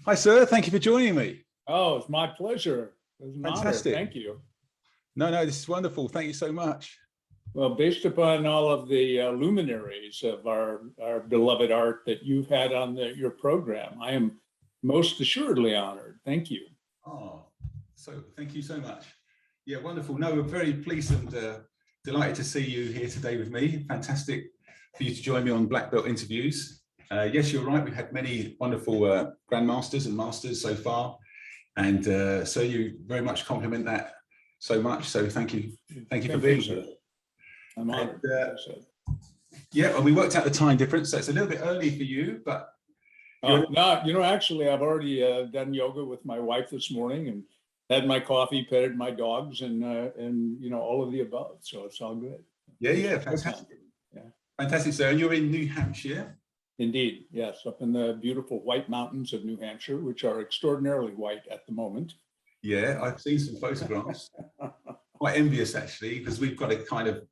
Hi, sir. Thank you for joining me. Oh, it's my pleasure. It was an Fantastic. honor. Thank you. No, this is wonderful. Thank you so much. Well, based upon all of the luminaries of our beloved art that you've had on your program, I am most assuredly honored. Thank you. Oh, so thank you so much. Yeah, wonderful. No, we're very pleased and delighted to see you here today with me. Fantastic for you to join me on Black Belt interviews. Yes, you're right. We've had many wonderful grandmasters and masters so far, and so you very much compliment that so much. So thank you for being here. I'm honored. Yeah, well, we worked out the time difference, so it's a little bit early for you, but no, actually, I've already done yoga with my wife this morning and had my coffee, petted my dogs, and all of the above. So it's all good. Yeah, fantastic. Yeah, fantastic. So, and you're in New Hampshire. Indeed, yes, up in the beautiful White Mountains of New Hampshire, which are extraordinarily white at the moment. Yeah, I've seen some photographs. Quite envious, actually, because we've got a kind of,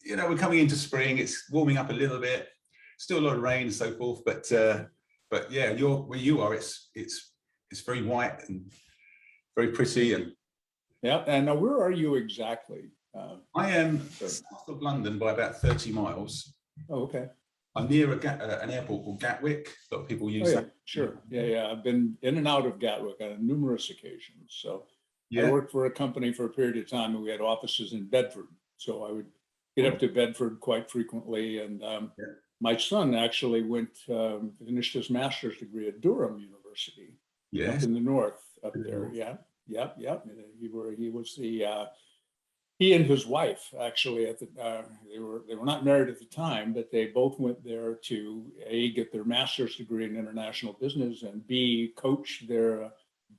we're coming into spring. It's warming up a little bit. Still a lot of rain and so forth, but yeah, where you are, it's very white and very pretty. And yeah, and now where are you exactly? I am south of London by about 30 miles. Oh, okay. I'm near an airport called Gatwick. A lot of people use that. Sure. Yeah. I've been in and out of Gatwick on numerous occasions. So yeah. I worked for a company for a period of time, and we had offices in Bedford. So I would get up to Bedford quite frequently. And my son actually finished his master's degree at Durham University, up in the north, up there. Yeah. He was he and his wife actually they were not married at the time, but they both went there to A, get their master's degree in international business, and B, coach their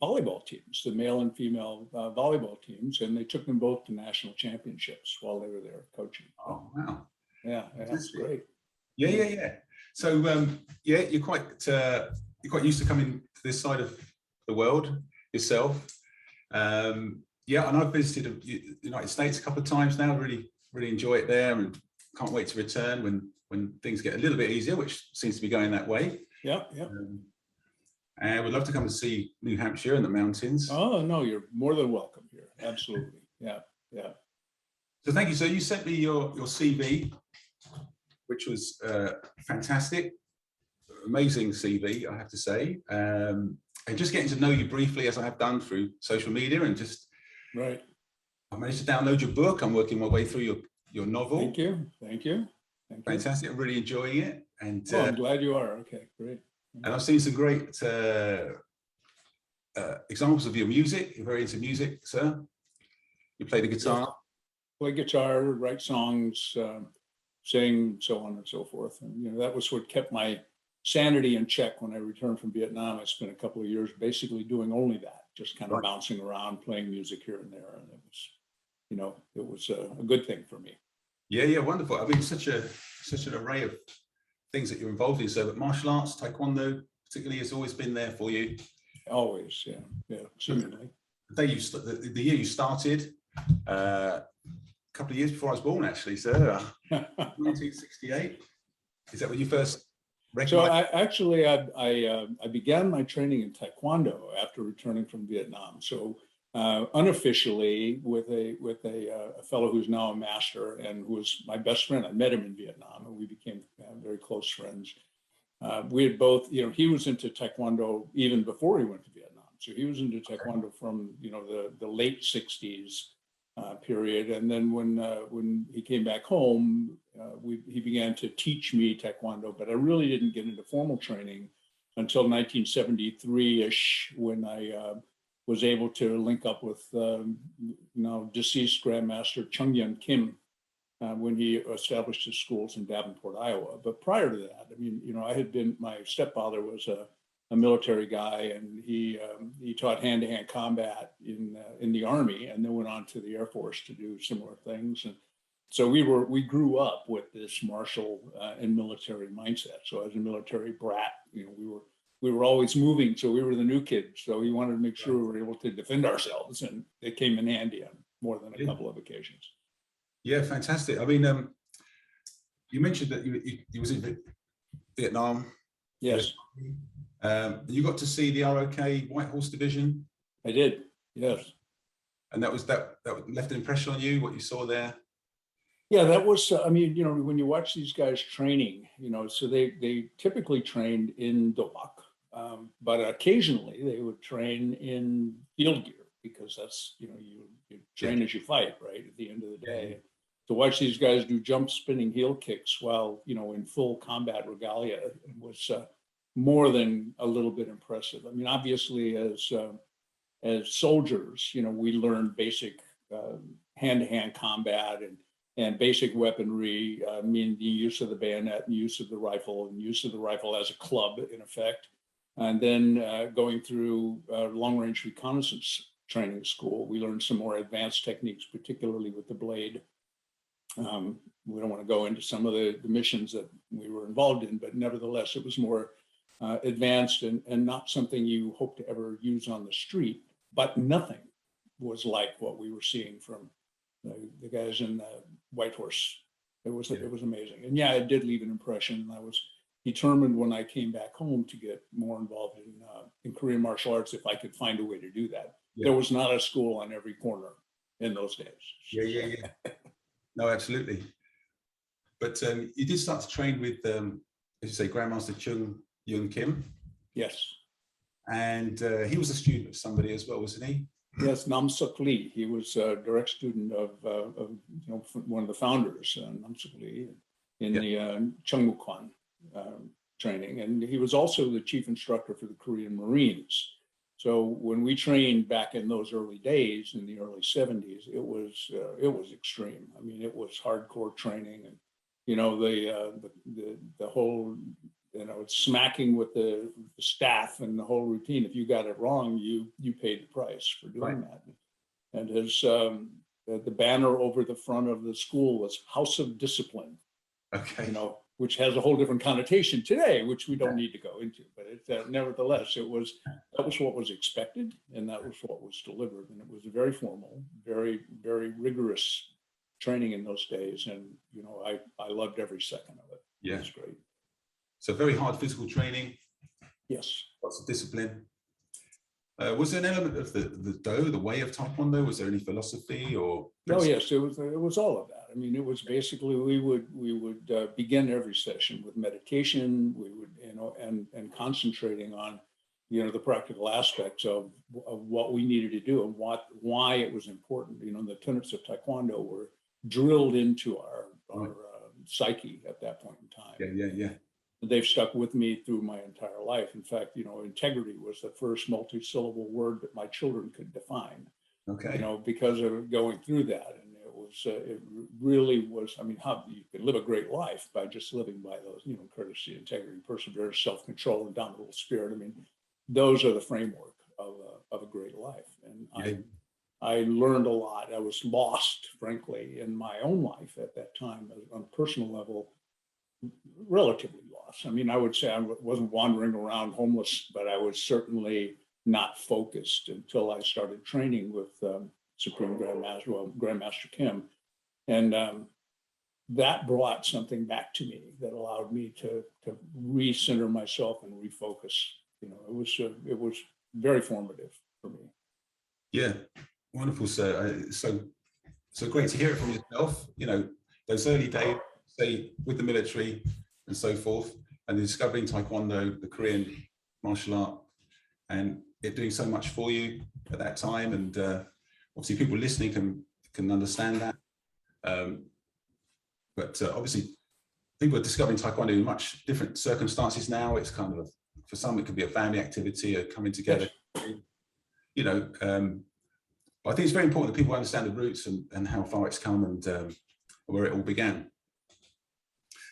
volleyball teams, the male and female volleyball teams, and they took them both to national championships while they were there coaching. Oh wow! Yeah, that's great. Yeah. So you're quite used to coming to this side of the world yourself. Yeah, and I've visited the United States a couple of times now. Really enjoy it there, and can't wait to return when things get a little bit easier, which seems to be going that way. Yeah. And we'd love to come and see New Hampshire and the mountains. Oh no, you're more than welcome here. Absolutely. Yeah. So thank you. So you sent me your CV, which was fantastic, amazing CV, I have to say. And just getting to know you briefly, as I have done through social media, and just. Right. I managed to download your book. I'm working my way through your novel. Thank you. Fantastic. I'm really enjoying it. And I'm glad you are. Okay, great. And I've seen some great examples of your music. You're very into music, sir. You play the guitar. Yeah. Play guitar, write songs, sing, so on and so forth. And that was what kept my sanity in check when I returned from Vietnam. I spent a couple of years basically doing only that. Just kind of bouncing around, playing music here and there, and it was a good thing for me. Yeah, wonderful. I mean, such an array of things that you're involved in. So, but martial arts, Taekwondo, particularly, has always been there for you. Always, yeah, seemingly. The year you started, a couple of years before I was born, actually, sir. 1968. Is that when you first? So I began my training in Taekwondo after returning from Vietnam. So unofficially with a fellow who's now a master and who was my best friend. I met him in Vietnam and we became very close friends. We had both, he was into Taekwondo even before he went to Vietnam. So he was into Taekwondo from the late 60s period, and then when he came back home, he began to teach me Taekwondo, but I really didn't get into formal training until 1973-ish, when I was able to link up with now deceased Grandmaster Chung En Kim when he established his schools in Davenport, Iowa. But prior to that, I mean, my stepfather was a military guy, and he taught hand-to-hand combat in the Army, and then went on to the Air Force to do similar things. And so we grew up with this martial and military mindset. So as a military brat, we were always moving, so we were the new kids. So we wanted to make sure we were able to defend ourselves, and it came in handy on more than a couple of occasions. Yeah, fantastic. I mean, you mentioned that you was in Vietnam. Yes. You got to see the ROK White Horse Division. I did, yes. And that left an impression on you, what you saw there? Yeah, that was, I mean, you know, when you watch these guys training, you know, so they typically trained in Dobak, but occasionally they would train in field gear because that's, you know, you train as you fight, right, at the end of the day. To watch these guys do jump spinning heel kicks while, you know, in full combat regalia was more than a little bit impressive. I mean, obviously as soldiers, you know, we learned basic hand-to-hand combat and basic weaponry, I mean, the use of the bayonet and use of the rifle and use of the rifle as a club, in effect. And then going through long-range reconnaissance training school, we learned some more advanced techniques, particularly with the blade. We don't want to go into some of the missions that we were involved in, but nevertheless, it was more advanced and not something you hope to ever use on the street, but nothing was like what we were seeing from the guys in the White Horse. It was amazing. And yeah, it did leave an impression. I was determined when I came back home to get more involved in Korean martial arts if I could find a way to do that. Yeah. There was not a school on every corner in those days. Yeah. No, absolutely. But you did start to train with, as you say, Grandmaster Chung En Kim. Yes. And he was a student of somebody as well, wasn't he? Yes, Nam Suk Lee. He was a direct student of you know, one of the founders, Nam Suk Lee, in the Chang Moo Kwan training. And he was also the chief instructor for the Korean Marines. So when we trained back in those early days, in the early 70s, it was extreme. I mean, it was hardcore training, and you know, the whole, you know, smacking with the staff and the whole routine. If you got it wrong, you paid the price for doing that. And his the banner over the front of the school was House of Discipline. Okay. You know, which has a whole different connotation today, which we don't need to go into. But it, nevertheless, that was what was expected, and that was what was delivered. And it was very formal, very, very rigorous training in those days. And you know, I loved every second of it. Yeah, it was great. So very hard physical training. Yes. Lots of discipline. Was there an element of the Do, the way of Taekwondo? Was there any philosophy or? Oh yes, it was all of that. I mean, it was basically we would begin every session with meditation. We would, you know, and concentrating on, you know, the practical aspects of what we needed to do and why it was important. You know, the tenets of Taekwondo were drilled into our psyche at that point in time. Yeah. They've stuck with me through my entire life. In fact, you know, integrity was the first multi-syllable word that my children could define. Okay. You know, because of going through that, and it really was. I mean, how you can live a great life by just living by those, you know, courtesy, integrity, perseverance, self-control, and dominable spirit. I mean, those are the framework of a great life. And I learned a lot. I was lost, frankly, in my own life at that time on a personal level. Relatively lost. I mean, I would say I wasn't wandering around homeless, but I was certainly not focused until I started training with Supreme Grandmaster Kim. And that brought something back to me that allowed me to recenter myself and refocus. You know, it was very formative for me. Yeah, wonderful, sir. So great to hear it from yourself. You know, those early days, say, with the military and so forth, and discovering Taekwondo, the Korean martial art, and it doing so much for you at that time. And obviously people listening can understand that. But obviously people are discovering Taekwondo in much different circumstances now. It's kind of, for some, it could be a family activity, a coming together, you know. I think it's very important that people understand the roots and how far it's come and where it all began.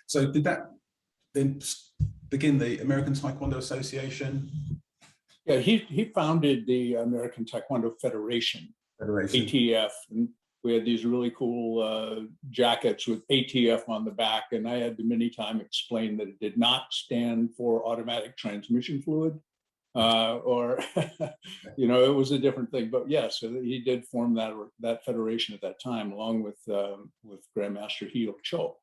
So did that then begin the American Taekwondo Association? Yeah, he founded the American Taekwondo Federation, ATF. And we had these really cool jackets with ATF on the back. And I had to many times explain that it did not stand for automatic transmission fluid or, you know, it was a different thing. But yes, so he did form that federation at that time, along with Grandmaster Hyuk Cho.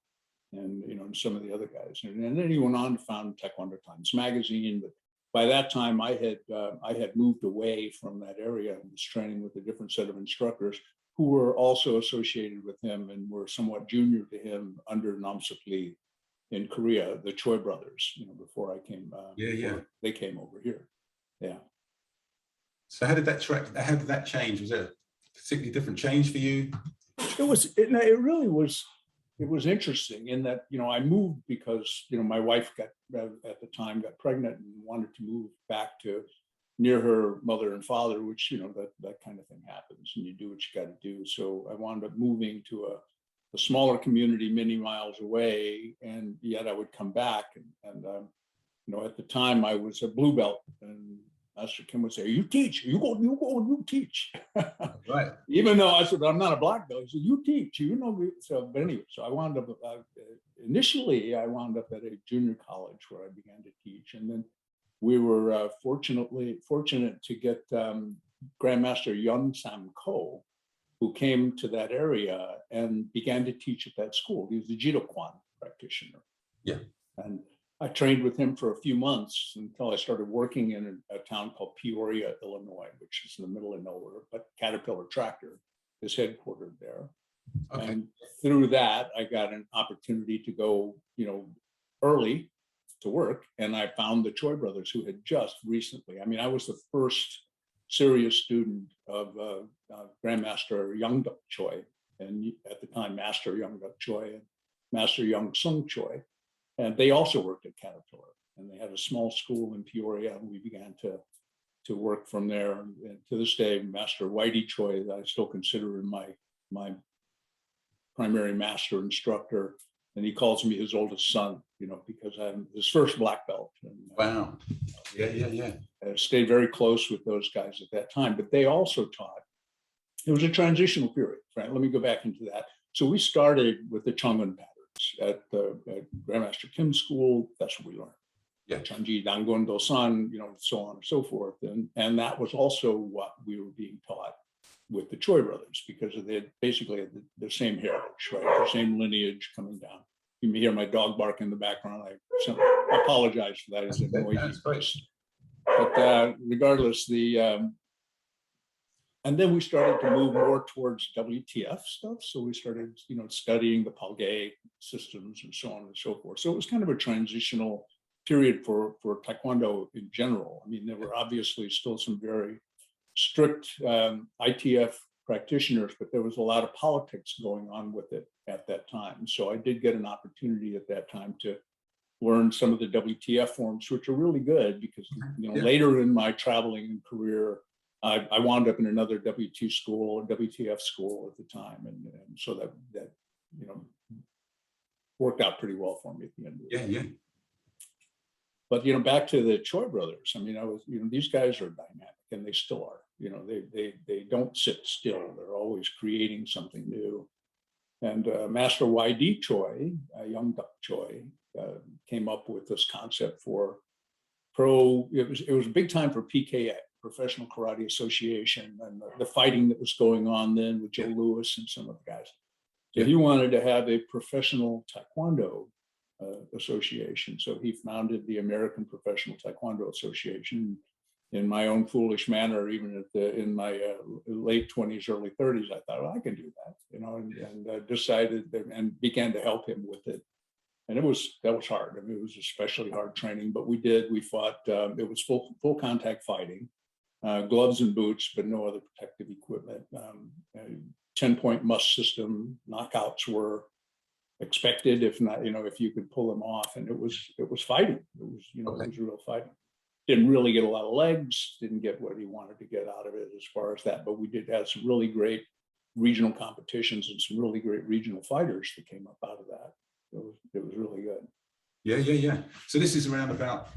And, you know, and some of the other guys. And then he went on to found Taekwondo Times magazine, but by that time I had moved away from that area and was training with a different set of instructors who were also associated with him and were somewhat junior to him under Nam Suk Lee in Korea, the Choi Brothers, before I came, they came over here. Yeah. So how did that change? Was it a particularly different change for you? It really was. It was interesting in that, I moved because, my wife at the time got pregnant and wanted to move back to near her mother and father, which, that kind of thing happens and you do what you got to do. So I wound up moving to a smaller community many miles away, and yet I would come back. And at the time I was a blue belt, and Master Kim would say, "You teach, you go, you teach." Right. Even though I said, "I'm not a black belt," he said, "You teach, So, but anyway, so I wound up, initially, I wound up at a junior college where I began to teach. And then we were fortunate to get Grandmaster Yong Duk, who came to that area and began to teach at that school. He was a Judo Kwan practitioner. Yeah. And I trained with him for a few months until I started working in a town called Peoria, Illinois, which is in the middle of nowhere, but Caterpillar Tractor is headquartered there. Okay. And through that, I got an opportunity to go, early to work. And I found the Choi Brothers, who had just recently, I was the first serious student of Grandmaster Yong Duk Choi, and at the time, Master Yong Duk Choi and Master Yong Sung Choi. And they also worked at Caterpillar, and they had a small school in Peoria, and we began to work from there. And to this day, Master Whitey Choi, that I still consider my primary master instructor, and he calls me his oldest son, because I'm his first black belt. And, wow. Yeah. I stayed very close with those guys at that time, but they also taught. It was a transitional period, right? Let me go back into that. So we started with the Changwon patterns at Grandmaster Kim's school. That's what we learned. Yeah. Chanji Dangon Dosan, so on and so forth. And that was also what we were being taught with the Choi Brothers, because they basically had the same heritage, right? The same lineage coming down. You may hear my dog bark in the background. I apologize for that. It's a noisy. But regardless, and then we started to move more towards WTF stuff. So we started, studying the Palgay systems and so on and so forth. So it was kind of a transitional period for Taekwondo in general. There were obviously still some very strict ITF practitioners, but there was a lot of politics going on with it at that time. So I did get an opportunity at that time to learn some of the WTF forms, which are really good because, later in my traveling career, I wound up in another WTF school at the time. And so that worked out pretty well for me at the end of it. Yeah. But, back to the Choi Brothers, these guys are dynamic, and they still are. They don't sit still. They're always creating something new. And Master YD Choi, Yong Duk Choi, came up with this concept for it was a big time for PKA, Professional Karate Association, and the fighting that was going on then with Joe Louis and some of the guys. So he wanted to have a professional Taekwondo association. So he founded the American Professional Taekwondo Association. In my own foolish manner, even in my late 20s, early 30s, I thought, well, I can do that, and decided and began to help him with it. And that was hard. It was especially hard training, but we fought. It was full contact fighting, gloves and boots, but no other protective equipment. 10-point must system. Knockouts were expected, if not, if you could pull them off. And it was fighting. It was real fighting. Didn't really get a lot of legs, didn't get what he wanted to get out of it as far as that, but we did have some really great regional competitions and some really great regional fighters that came up out of that. It was really good. Yeah. So this is around about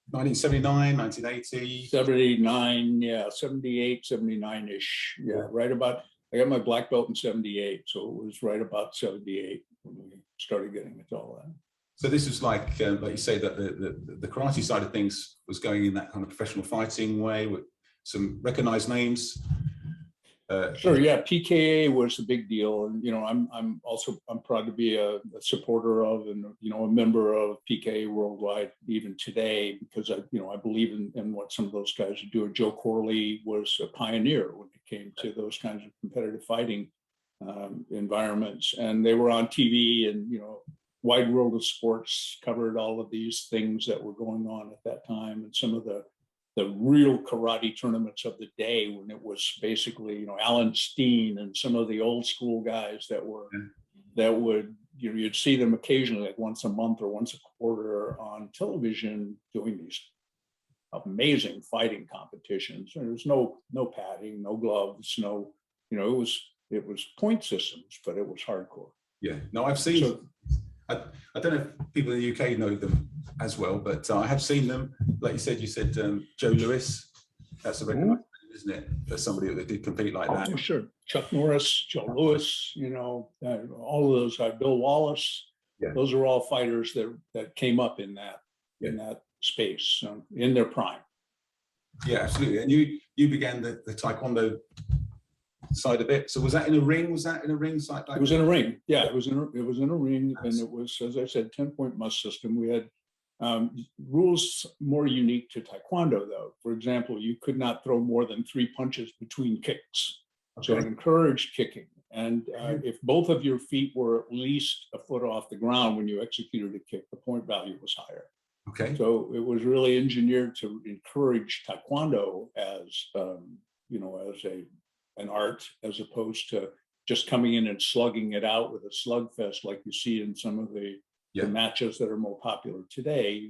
1979, 1980? 79, 78, 79-ish. Yeah, right about, I got my black belt in 78, so it was right about 78 when we started getting into all that. So this was like you say, that the karate side of things was going in that kind of professional fighting way with some recognized names. Sure. Yeah. PKA was a big deal. And, I'm proud to be a supporter of and, a member of PKA worldwide even today, because I believe in what some of those guys are doing. Joe Corley was a pioneer when it came to those kinds of competitive fighting environments. And they were on TV and, Wide World of Sports covered all of these things that were going on at that time. And some of the real karate tournaments of the day, when it was basically, Alan Steen and some of the old school guys that would, you'd see them occasionally, like once a month or once a quarter on television doing these amazing fighting competitions. And there was no padding, no gloves, it was point systems, but it was hardcore. Yeah, no, I've seen them. I don't know if people in the UK know them as well, but I have seen them. Like you said, Joe Lewis. That's a very nice name, isn't it? For somebody that did compete like that. Yeah, sure. Chuck Norris, Joe Lewis, all of those, Bill Wallace. Yeah. Those are all fighters that came up in that space in their prime. Yeah, absolutely. And you began the Taekwondo side of it. So was that in a ring? Side? It was in a ring. Yeah, it was in a ring, and it was, as I said, 10-point must system. We had rules more unique to Taekwondo, though. For example, you could not throw more than 3 punches between kicks. Okay. So it encouraged kicking. And if both of your feet were at least a foot off the ground when you executed a kick, the point value was higher. Okay. So it was really engineered to encourage Taekwondo as an art, as opposed to just coming in and slugging it out with a slugfest like you see in some of the matches that are more popular today.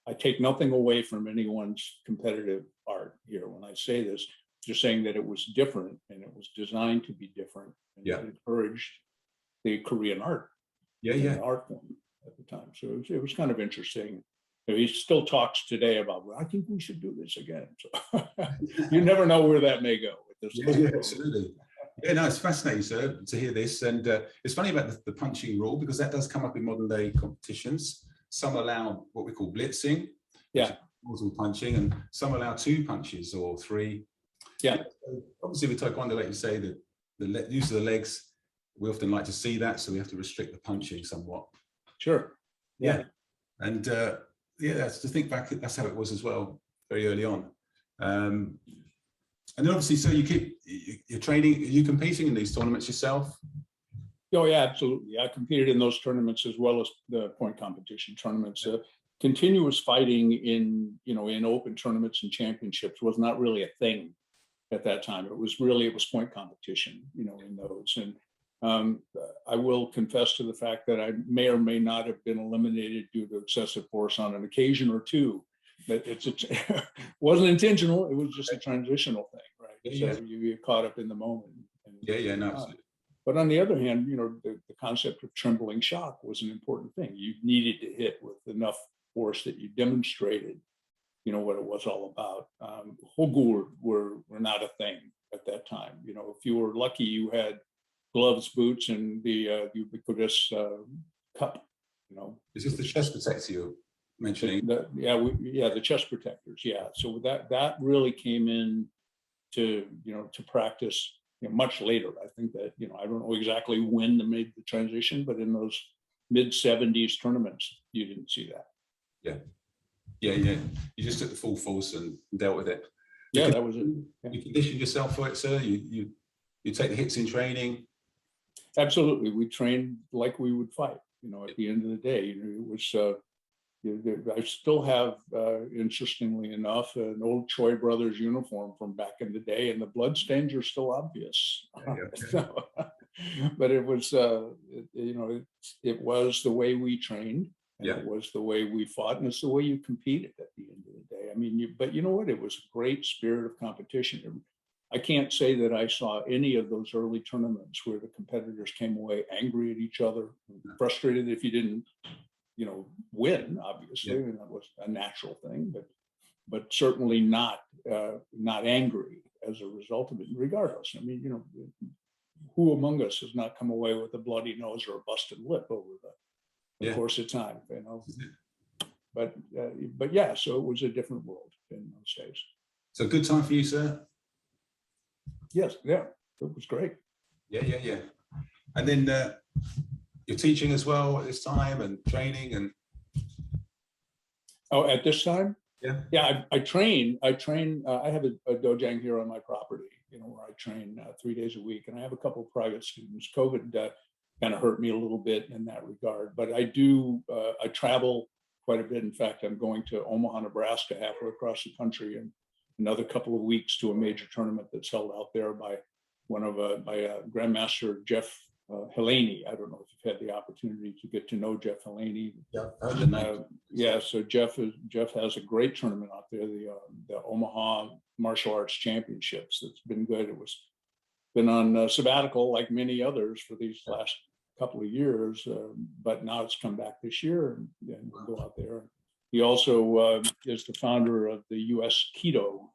I take nothing away from anyone's competitive art here when I say this, just saying that it was different and it was designed to be different, and it encouraged the Korean art, art form at the time. So it was kind of interesting. He still talks today about, well, I think we should do this again. So you never know where that may go. Yeah, absolutely. Yeah, no, it's fascinating, sir, to hear this. And it's funny about the punching rule, because that does come up in modern day competitions. Some allow what we call blitzing, muzzle punching, and some allow 2 punches or 3. Yeah. Obviously, with Taekwondo, like you say, the use of the legs, we often like to see that, so we have to restrict the punching somewhat. Sure. Yeah. And that's to think back, that's how it was as well, very early on. And then obviously, so you're training, are you competing in these tournaments yourself? Oh yeah, absolutely. I competed in those tournaments as well as the point competition tournaments. Continuous fighting in open tournaments and championships was not really a thing at that time. It was point competition, in those. And I will confess to the fact that I may or may not have been eliminated due to excessive force on an occasion or two. But it wasn't intentional. It was just a transitional thing, right? So you get caught up in the moment. And, no, absolutely. But on the other hand, the concept of trembling shock was an important thing. You needed to hit with enough force that you demonstrated, what it was all about. Hogu were not a thing at that time. If you were lucky, you had gloves, boots, and the ubiquitous cup. Is this the chest protector you're mentioning? The chest protectors. Yeah. So that really came in to practice much later. I think that I don't know exactly when they made the transition, but in those mid-70s tournaments, you didn't see that. Yeah. You just took the full force and dealt with it. That was it. Yeah. You conditioned yourself for it, sir. You take the hits in training. Absolutely, we trained like we would fight. At the end of the day, it was. I still have, interestingly enough, an old Choi Brothers uniform from back in the day, and the blood stains are still obvious. But it was, it was the way we trained, and it was the way we fought, and it's the way you competed at the end of the day. I mean, but you know what? It was a great spirit of competition. I can't say that I saw any of those early tournaments where the competitors came away angry at each other, frustrated if you didn't win, obviously, and that was a natural thing, but certainly not angry as a result of it, regardless. I mean, who among us has not come away with a bloody nose or a busted lip over the course of time, But yeah, so it was a different world in those days. So good time for you, sir? Yes, yeah, it was great. Yeah. And then you're teaching as well at this time and training and. Oh, at this time? Yeah. I train. I have a dojang here on my property, where I train 3 days a week, and I have a couple of private students. COVID kind of hurt me a little bit in that regard, but I do. I travel quite a bit. In fact, I'm going to Omaha, Nebraska, halfway across the country, in another couple of weeks to a major tournament that's held out there by Grandmaster Jeff Hellaney. I don't know if you've had the opportunity to get to know Jeff Hellaney. Yeah. So Jeff has a great tournament out there, the Omaha Martial Arts Championships. It's been good. It was been on sabbatical like many others for these last couple of years, but now it's come back this year, and we'll go out there. He also is the founder of the U.S. Keto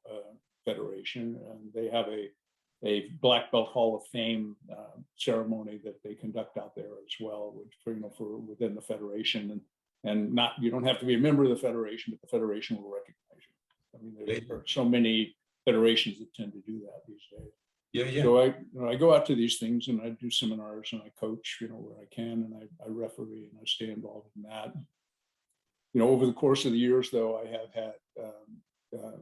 Federation, and they have a Black Belt Hall of Fame ceremony that they conduct out there as well, which for within the federation, and not, you don't have to be a member of the federation, but the federation will recognize you. I mean, there are so many federations that tend to do that these days. Yeah. So I go out to these things and I do seminars and I coach, where I can, and I referee and I stay involved in that. Over the course of the years, though, I have had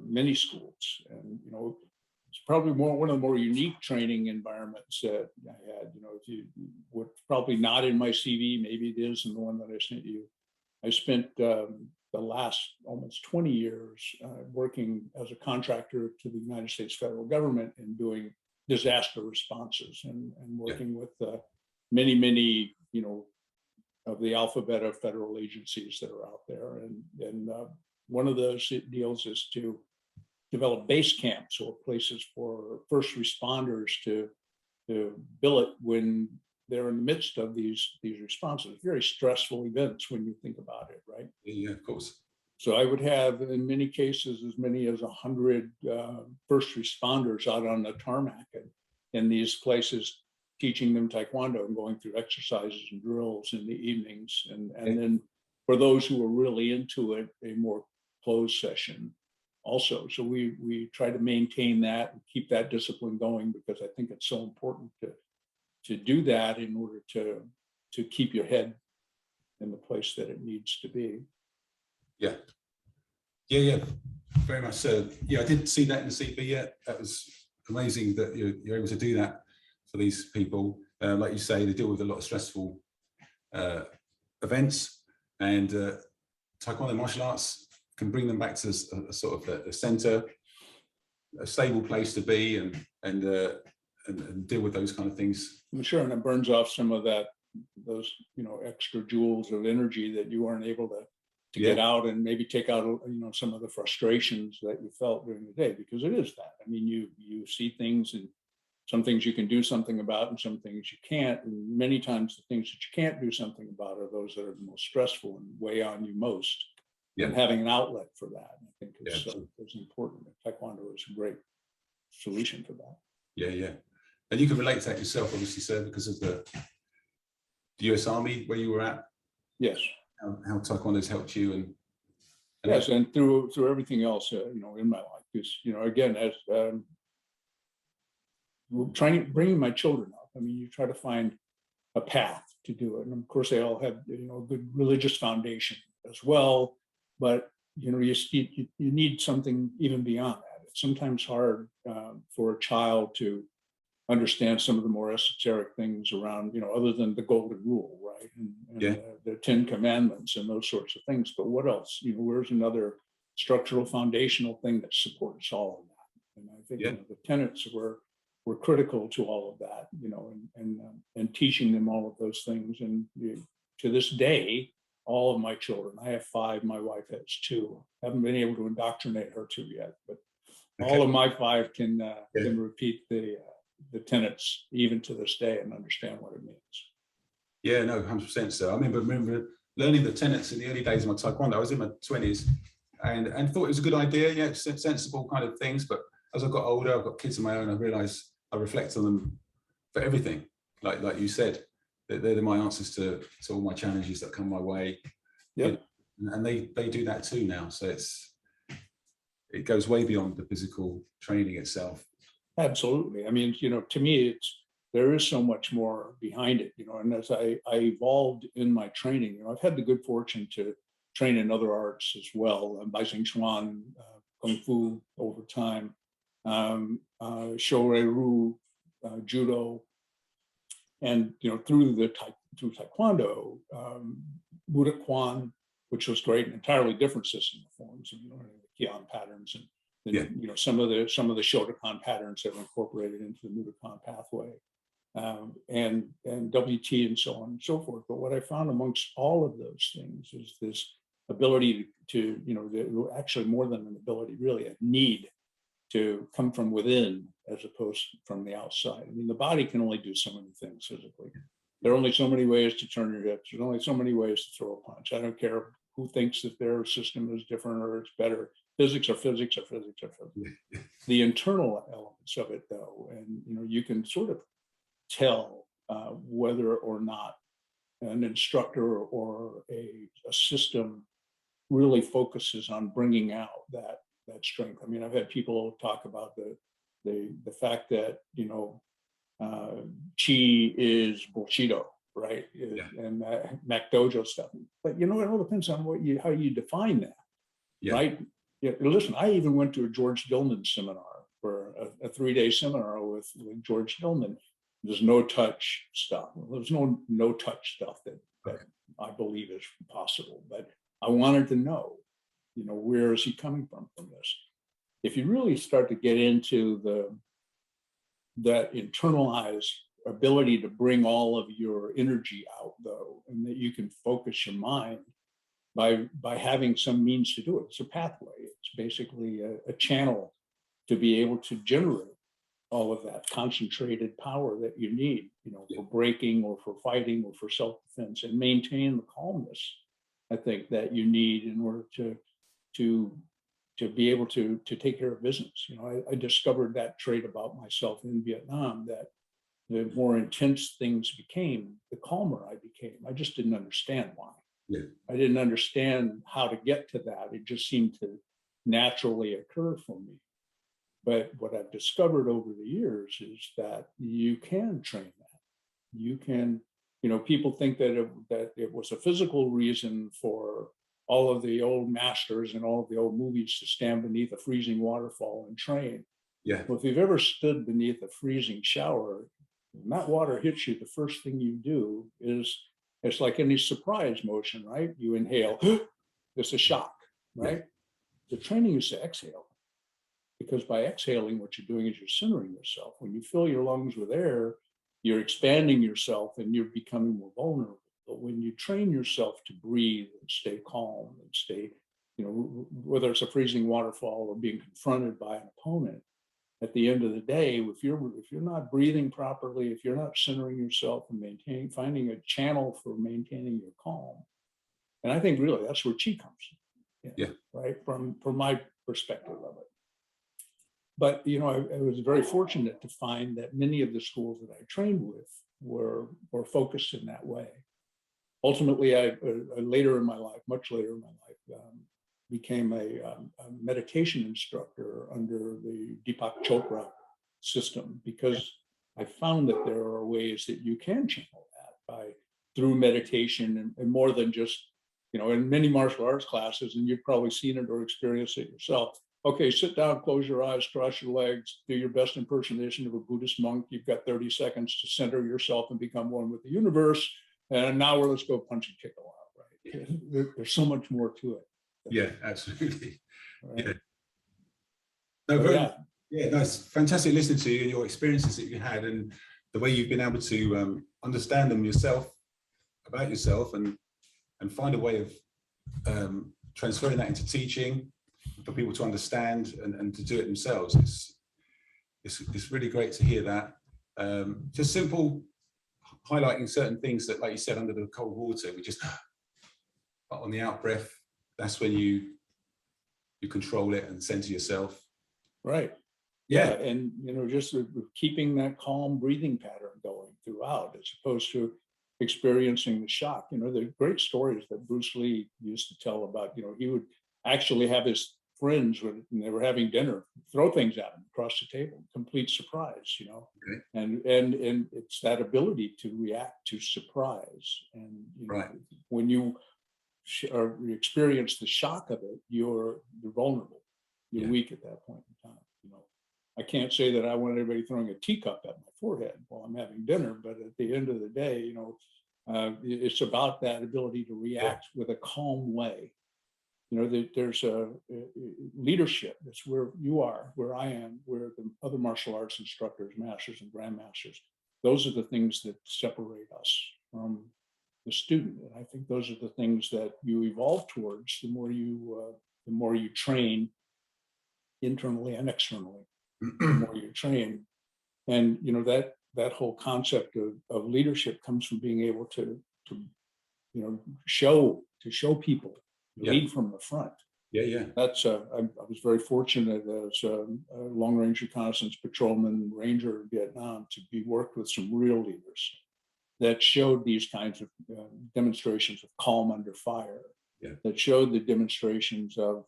many schools, and it's probably one of the more unique training environments that I had. If you what's probably not in my CV, maybe it is in the one that I sent you. I spent the last almost 20 years working as a contractor to the United States federal government and doing disaster responses and working with many of the alphabet of federal agencies that are out there. And one of those deals is to develop base camps or places for first responders to billet when they're in the midst of these responses. Very stressful events when you think about it, right? Yeah, of course. So I would have, in many cases, as many as 100 first responders out on the tarmac in these places, teaching them Taekwondo and going through exercises and drills in the evenings. And then for those who are really into it, a more closed session also. So we try to maintain that and keep that discipline going, because I think it's so important to do that in order to keep your head in the place that it needs to be. Yeah, very much so. Yeah, I didn't see that in the CV yet. That was amazing that you're able to do that for these people. Like you say, they deal with a lot of stressful events, and Taekwondo martial arts can bring them back to a sort of the center, a stable place to be, and deal with those kind of things. I'm sure, and it burns off some of those extra joules of energy that you weren't able to get out, and maybe take out some of the frustrations that you felt during the day, because it is that. I mean, you see things, and some things you can do something about and some things you can't, and many times the things that you can't do something about are those that are the most stressful and weigh on you most. And having an outlet for that, I think, is important. Taekwondo is a great solution for that. Yeah. And you can relate to that yourself, obviously, sir, because of the US Army where you were at. Yes. How Taekwondo's helped you, and yes, and through everything else, in my life, because again, as bringing my children up, I mean, you try to find a path to do it, and of course, they all have a good religious foundation as well, but you need something even beyond that. It's sometimes hard for a child to understand some of the more esoteric things around, other than the golden rule, right? And the 10 commandments and those sorts of things. But what else? Where's another structural foundational thing that supports all of that? And I think the tenets were critical to all of that, and teaching them all of those things. And to this day, all of my children, I have 5, my wife has 2. Haven't been able to indoctrinate her 2 yet, but all of my 5 can repeat the tenets even to this day and understand what it means. Yeah, no, 100%. So I remember learning the tenets in the early days of my Taekwondo. I was in my 20s and thought it was a good idea, sensible kind of things. But as I got older, I've got kids of my own, I realized I reflect on them for everything. Like you said, they're my answers to all my challenges that come my way. Yeah. And they do that too now. So it goes way beyond the physical training itself. Absolutely. I mean, to me, there is so much more behind it, and as I evolved in my training, I've had the good fortune to train in other arts as well, Bai Xing Chuan, Kung Fu over time, Shorei Ru, Judo, and, through Taekwondo, Buddha Kwan, which was great, an entirely different system of forms, and learning the Kian patterns and some of the Shotokan patterns that were incorporated into the Mudokan pathway, and WT and so on and so forth. But what I found amongst all of those things is this ability to actually more than an ability, really a need to come from within as opposed from the outside. I mean, the body can only do so many things physically. There are only so many ways to turn your hips. There's only so many ways to throw a punch. I don't care who thinks that their system is different or it's better. Physics are physics are physics are physics. The internal elements of it, though, and you can sort of tell whether or not an instructor or a system really focuses on bringing out that strength. I mean, I've had people talk about the fact that chi is bullshido, right? And Mac Dojo stuff. But it all depends on how you define that, right? Yeah, listen, I even went to a George Dillman seminar for a 3-day seminar with George Dillman. There's no touch stuff. There's no touch stuff that I believe is possible. But I wanted to know, where is he coming from this? If you really start to get into that internalized ability to bring all of your energy out, though, and that you can focus your mind by having some means to do it. It's a pathway. It's basically a channel to be able to generate all of that concentrated power that you need, for breaking or for fighting or for self-defense, and maintain the calmness, I think, that you need in order to be able to take care of business. I discovered that trait about myself in Vietnam, that the more intense things became, the calmer I became. I just didn't understand why. Yeah. I didn't understand how to get to that. It just seemed to naturally occur for me. But what I've discovered over the years is that you can train that. You can, people think that it was a physical reason for all of the old masters and all of the old movies to stand beneath a freezing waterfall and train. Yeah. Well, if you've ever stood beneath a freezing shower, when that water hits you, the first thing you do is, it's like any surprise motion, right? You inhale, it's a shock, right? Yeah. The training is to exhale, because by exhaling, what you're doing is you're centering yourself. When you fill your lungs with air, you're expanding yourself and you're becoming more vulnerable. But when you train yourself to breathe and stay calm and stay, whether it's a freezing waterfall or being confronted by an opponent, at the end of the day, if you're not breathing properly, if you're not centering yourself and finding a channel for maintaining your calm, and I think really that's where chi comes in, right? From my perspective of it. But I was very fortunate to find that many of the schools that I trained with were focused in that way. Ultimately, I later in my life, much later in my life, became a meditation instructor under the Deepak Chopra system, because I found that there are ways that you can channel that through meditation and more than just, in many martial arts classes, and you've probably seen it or experienced it yourself. Okay, sit down, close your eyes, cross your legs, do your best impersonation of a Buddhist monk. You've got 30 seconds to center yourself and become one with the universe. And now let's go punch and kick a lot, right? There's so much more to it. Yeah, absolutely. Right. Yeah. No, no, it's fantastic listening to you and your experiences that you had and the way you've been able to understand them yourself, about yourself, and find a way of transferring that into teaching for people to understand and to do it themselves. It's really great to hear that. Just simple highlighting certain things that, like you said, under the cold water, we just on the out breath. That's when you control it and center yourself. Right. Yeah. And, just keeping that calm breathing pattern going throughout, as opposed to experiencing the shock. The great stories that Bruce Lee used to tell about, he would actually have his friends when they were having dinner, throw things at them across the table, complete surprise, Okay. and it's that ability to react to surprise. And Right. when you experience the shock of it, you're vulnerable, you're weak at that point in time. I can't say that I want everybody throwing a teacup at my forehead while I'm having dinner, but at the end of the day, it's about that ability to react with a calm way. There's a leadership. That's where you are, where I am, where the other martial arts instructors, masters and grandmasters, those are the things that separate us from the student. And I think those are the things that you evolve towards the more you train internally and externally. The more you train. And that whole concept of leadership comes from being able to show people, lead from the front. That's I was very fortunate as a long range reconnaissance patrolman ranger in Vietnam to be worked with some real leaders that showed these kinds of demonstrations of calm under fire, that showed the demonstrations of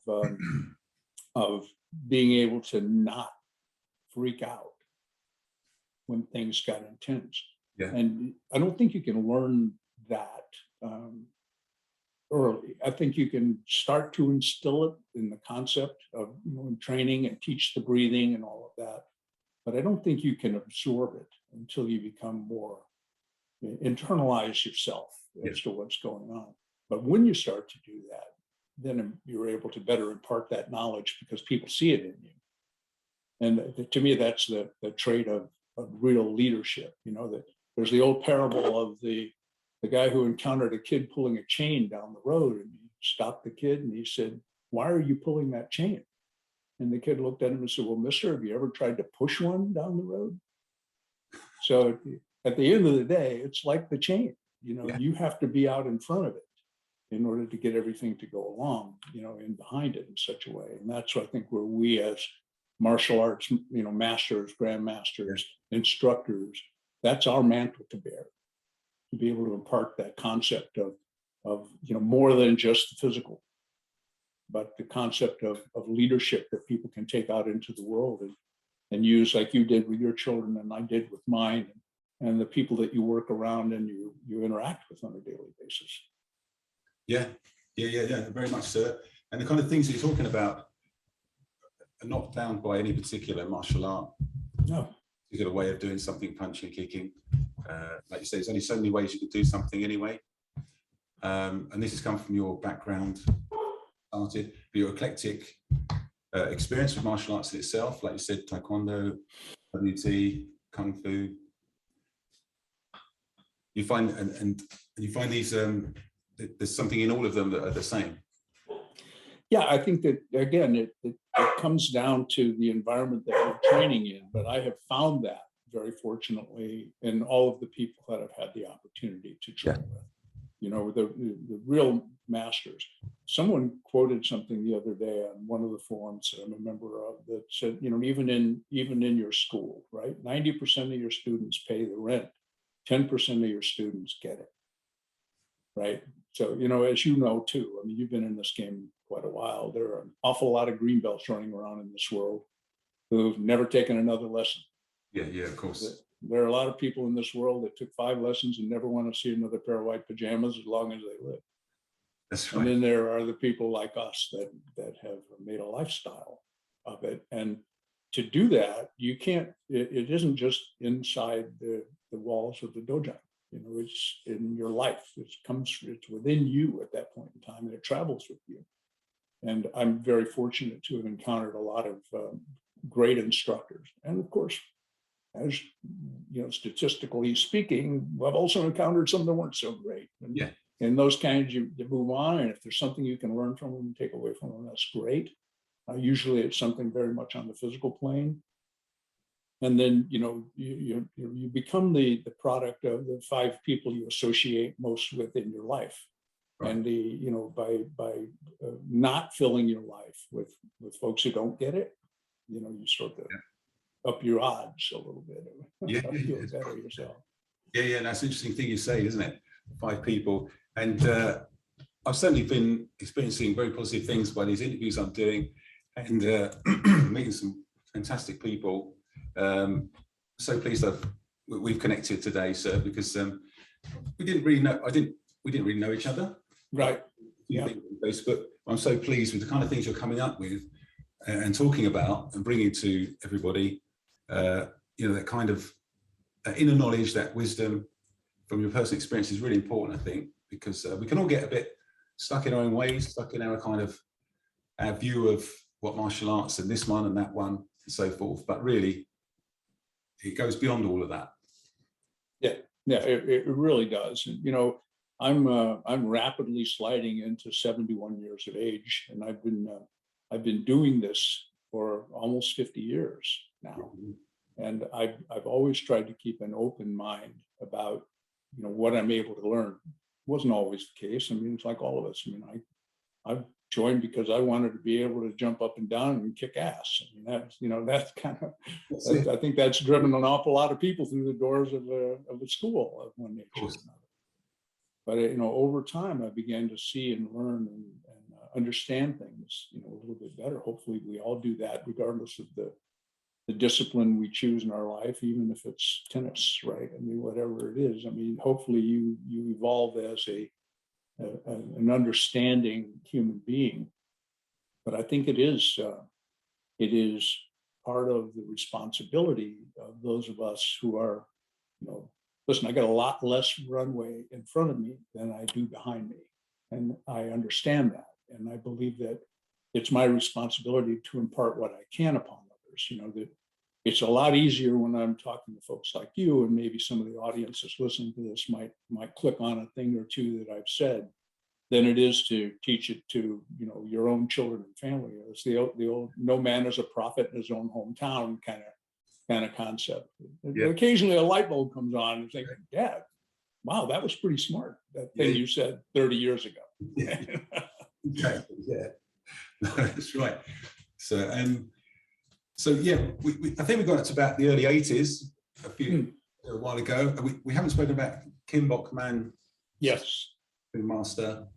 being able to not freak out when things got intense. And I don't think you can learn that early. I think you can start to instill it in the concept of in training and teach the breathing and all of that, but I don't think you can absorb it until you become more internalize yourself as to what's going on. But when you start to do that, then you're able to better impart that knowledge because people see it in you. And to me, that's the trait of real leadership. That there's the old parable of the guy who encountered a kid pulling a chain down the road, and he stopped the kid and he said, "Why are you pulling that chain?" And the kid looked at him and said, "Well, mister, have you ever tried to push one down the road?" So at the end of the day, it's like the chain. You have to be out in front of it in order to get everything to go along, in behind it in such a way. And that's what I think where we as martial arts, masters, grandmasters, instructors, that's our mantle to bear, to be able to impart that concept of more than just the physical, but the concept of leadership that people can take out into the world and use like you did with your children and I did with mine and the people that you work around and you interact with on a daily basis. Yeah, very much so. And the kind of things you're talking about are not bound by any particular martial art. No. Particular way of doing something, punching, kicking. Like you say, there's only so many ways you could do something anyway. And this has come from your background, your eclectic experience with martial arts in itself. Like you said, Taekwondo, WT, Kung Fu. You find and you find these there's something in all of them that are the same. Yeah, I think that again, it comes down to the environment that we're training in. But I have found that very fortunately in all of the people that I've had the opportunity to train with. The real masters. Someone quoted something the other day on one of the forums that I'm a member of that said, even in your school, right? 90% of your students pay the rent. 10% of your students get it, right? So, as you know, too, I mean, you've been in this game quite a while. There are an awful lot of green belts running around in this world who've never taken another lesson. Yeah, of course. There are a lot of people in this world that took 5 lessons and never want to see another pair of white pajamas as long as they live. That's right. And then there are the people like us that have made a lifestyle of it. And to do that, you can't, it isn't just inside the walls of the dojo. It's in your life. It's within you at that point in time, and it travels with you. And I'm very fortunate to have encountered a lot of great instructors. And of course, as statistically speaking, I've also encountered some that weren't so great. And those kinds, you move on, and if there's something you can learn from them and take away from them, that's great. Usually it's something very much on the physical plane. And then, you become the product of the 5 people you associate most with in your life. Right. And by not filling your life with folks who don't get it, you sort of up your odds a little bit. Feel better yourself. Yeah, that's an interesting thing you say, isn't it? 5 people. And I've certainly been experiencing very positive things by these interviews I'm doing. and meeting some fantastic people. So pleased that we've connected today, sir, because we didn't really know. We didn't really know each other. Right. Yeah. On Facebook. I'm so pleased with the kind of things you're coming up with and talking about and bringing to everybody. You know, that kind of inner knowledge, that wisdom from your personal experience is really important, I think, because we can all get a bit stuck in our own ways, stuck in our kind of our view of what martial arts and this one and that one and so forth. But really, it goes beyond all of that. Yeah, it really does. And, you know, I'm rapidly sliding into 71 years of age, and I've been doing this for almost 50 years now. And I've always tried to keep an open mind about, you know, what I'm able to learn. Wasn't always the case. I mean, it's like all of us. I mean, I joined because I wanted to be able to jump up and down and kick ass. I mean, that's, you know, that's kind of, I think that's driven an awful lot of people through the doors of a school of one nature or another. But, you know, over time, I began to see and learn and understand things, you know, a little bit better. Hopefully we all do that regardless of the discipline we choose in our life, even if it's tennis, right? I mean, whatever it is. I mean, hopefully you evolve as an understanding human being. But I think it is part of the responsibility of those of us who are, you know, listen, I got a lot less runway in front of me than I do behind me. And I understand that. And I believe that it's my responsibility to impart what I can upon others. You know, that it's a lot easier when I'm talking to folks like you, and maybe some of the audiences listening to this might click on a thing or two that I've said, than it is to teach it to, you know, your own children and family. It's the old no man is a prophet in his own hometown kind of concept. Yeah. Occasionally a light bulb comes on and think, yeah, wow, that was pretty smart. That thing you said 30 years ago. Yeah. Exactly. Yeah. That's right. So yeah, I think we got to about the early 80s a while ago. We haven't spoken about Kim Bok-man. Yes. Master.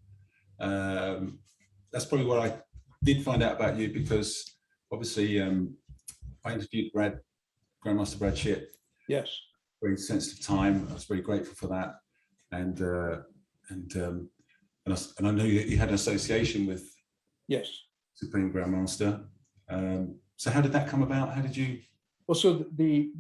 That's probably what I did find out about you, because obviously I interviewed Grandmaster Brad Shipp. Yes. Very sensitive time. I was very grateful for that, and I know you had an association with Supreme Grandmaster. So how did that come about? How did you? Well, so the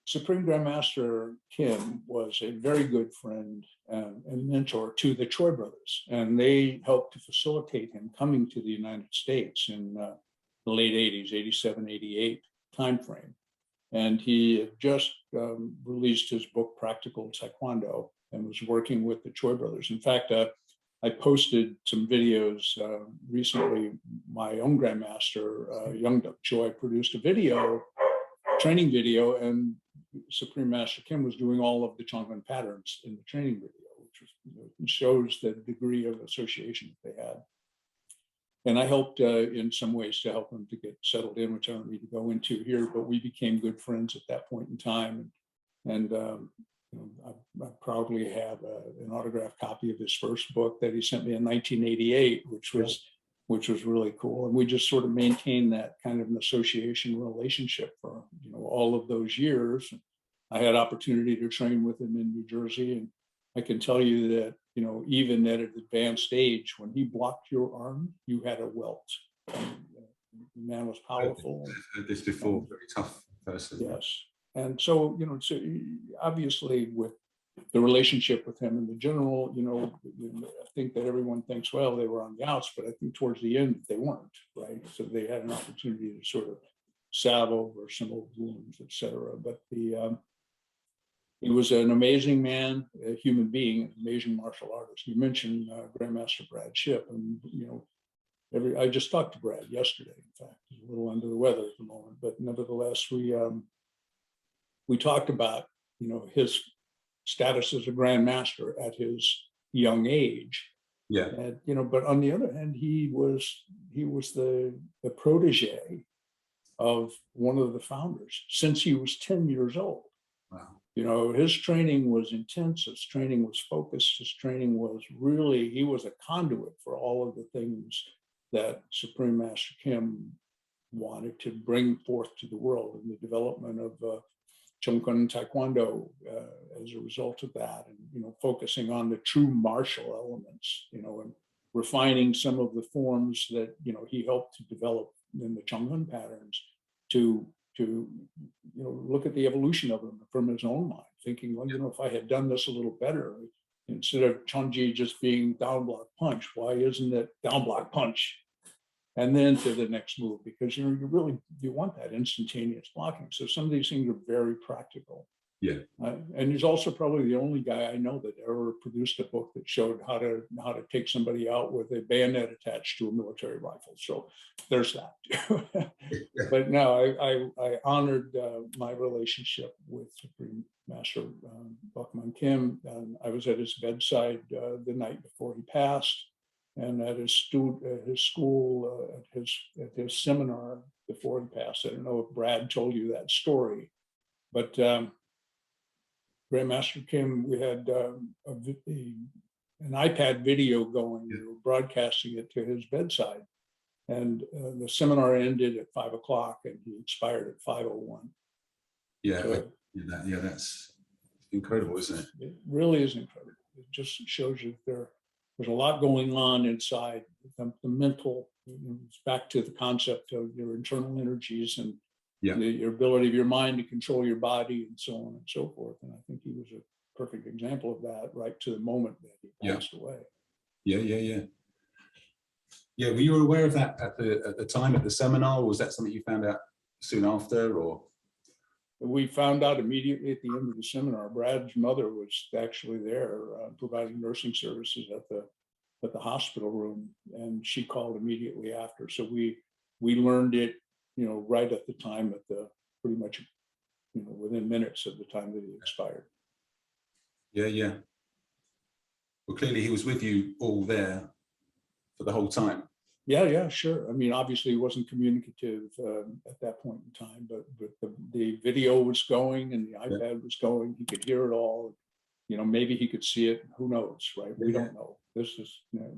Supreme Grandmaster Kim was a very good friend and mentor to the Choi Brothers, and they helped to facilitate him coming to the United States in the late 80s, 87, 88 timeframe. And he had just released his book, Practical Taekwondo, and was working with the Choi Brothers. In fact, I posted some videos recently. My own Grandmaster, Yong Duk Choi, produced a training video, and Supreme Master Kim was doing all of the Chongmen patterns in the training video, which was, you know, shows the degree of association that they had. And I helped in some ways to help him to get settled in, which I don't need to go into here, but we became good friends at that point in time. And you know, I proudly have an autographed copy of his first book that he sent me in 1988, which was really cool. And we just sort of maintained that kind of an association relationship for, you know, all of those years. I had opportunity to train with him in New Jersey, and I can tell you that, you know, even at an advanced age, when he blocked your arm, you had a welt. The man was powerful. I've heard this before. Very tough person. Yes. And so, you know, so obviously with the relationship with him in the general, you know, I think that everyone thinks, well, they were on the outs, but I think towards the end they weren't, right? So they had an opportunity to sort of salve over some old wounds, et cetera. But he was an amazing man, a human being, an amazing martial artist. You mentioned Grandmaster Brad Shipp, and, you know, I just talked to Brad yesterday. In fact, he's a little under the weather at the moment, but nevertheless, we talked about, you know, his status as a grandmaster at his young age. Yeah. And, you know, but on the other hand, he was the protege of one of the founders since he was 10 years old. Wow. You know, his training was intense, his training was focused, his training was really, he was a conduit for all of the things that Supreme Master Kim wanted to bring forth to the world in the development of Chongkun Taekwondo as a result of that, and focusing on the true martial elements, and refining some of the forms that he helped to develop in the Chongkun patterns to look at the evolution of them from his own mind, thinking, well, if I had done this a little better, instead of Chunji just being down block punch, why isn't it down block punch? And then to the next move, because you want that instantaneous blocking. So some of these things are very practical. Yeah. And he's also probably the only guy I know that ever produced a book that showed how to take somebody out with a bayonet attached to a military rifle. So there's that. But no, I honored my relationship with Supreme Master Bokman Kim. And I was at his bedside the night before he passed, and at his school, at his seminar before he passed. I don't know if Brad told you that story, but Grandmaster Kim, we had an iPad video going. We were broadcasting it to his bedside, and the seminar ended at 5 o'clock, and he expired at 5:01. Yeah, so, that's incredible, isn't it? It really is incredible. It just shows you there's a lot going on inside the mental. It's back to the concept of your internal energies and your ability of your mind to control your body and so on and so forth. And I think he was a perfect example of that right to the moment that he passed away. Yeah. Were you aware of that at the time at the seminar, or was that something you found out soon after, or? We found out immediately at the end of the seminar. Brad's mother was actually there providing nursing services at the hospital room, and she called immediately after. So we learned it, right at the time, pretty much, within minutes of the time that he expired. Yeah. Well, clearly he was with you all there for the whole time. Yeah, sure. I mean, obviously he wasn't communicative at that point in time, but the video was going and the iPad was going. He could hear it all. Maybe he could see it. Who knows, right? We don't know. This is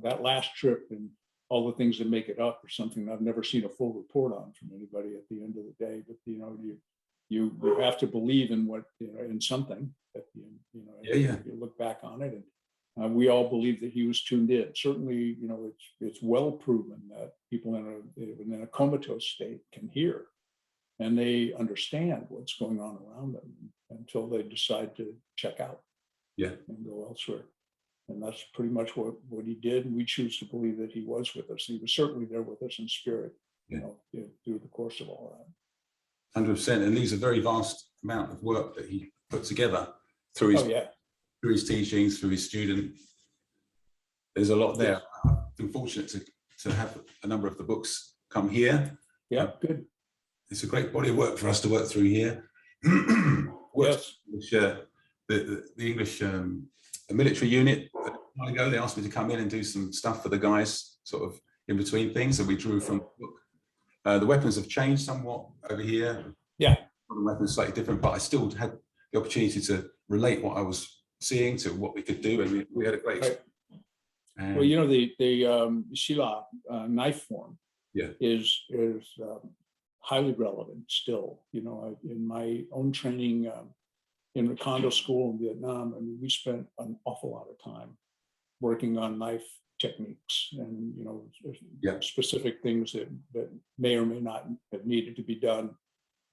that last trip and all the things that make it up are something I've never seen a full report on from anybody at the end of the day. But you have to believe in what in something at the end. You look back on it, and we all believe that he was tuned in. Certainly, it's well proven that people in a comatose state can hear, and they understand what's going on around them until they decide to check out, and go elsewhere. And that's pretty much what he did. And we choose to believe that he was with us. He was certainly there with us in spirit, through the course of all that. 100%. And leaves a very vast amount of work that he put together through his teachings, through his student. There's a lot there. I've been fortunate to have a number of the books come here. Yeah, good. It's a great body of work for us to work through here. Yes. The English military unit, a while ago, they asked me to come in and do some stuff for the guys, sort of in between things, and we drew from the book. The weapons have changed somewhat over here. Yeah. The weapons slightly different, but I still had the opportunity to relate what I was seeing to what we could do, and we had a great experience. Well, the Shila knife form is highly relevant still. In my own training in RECONDO School in Vietnam, I mean, we spent an awful lot of time working on knife techniques and specific things that may or may not have needed to be done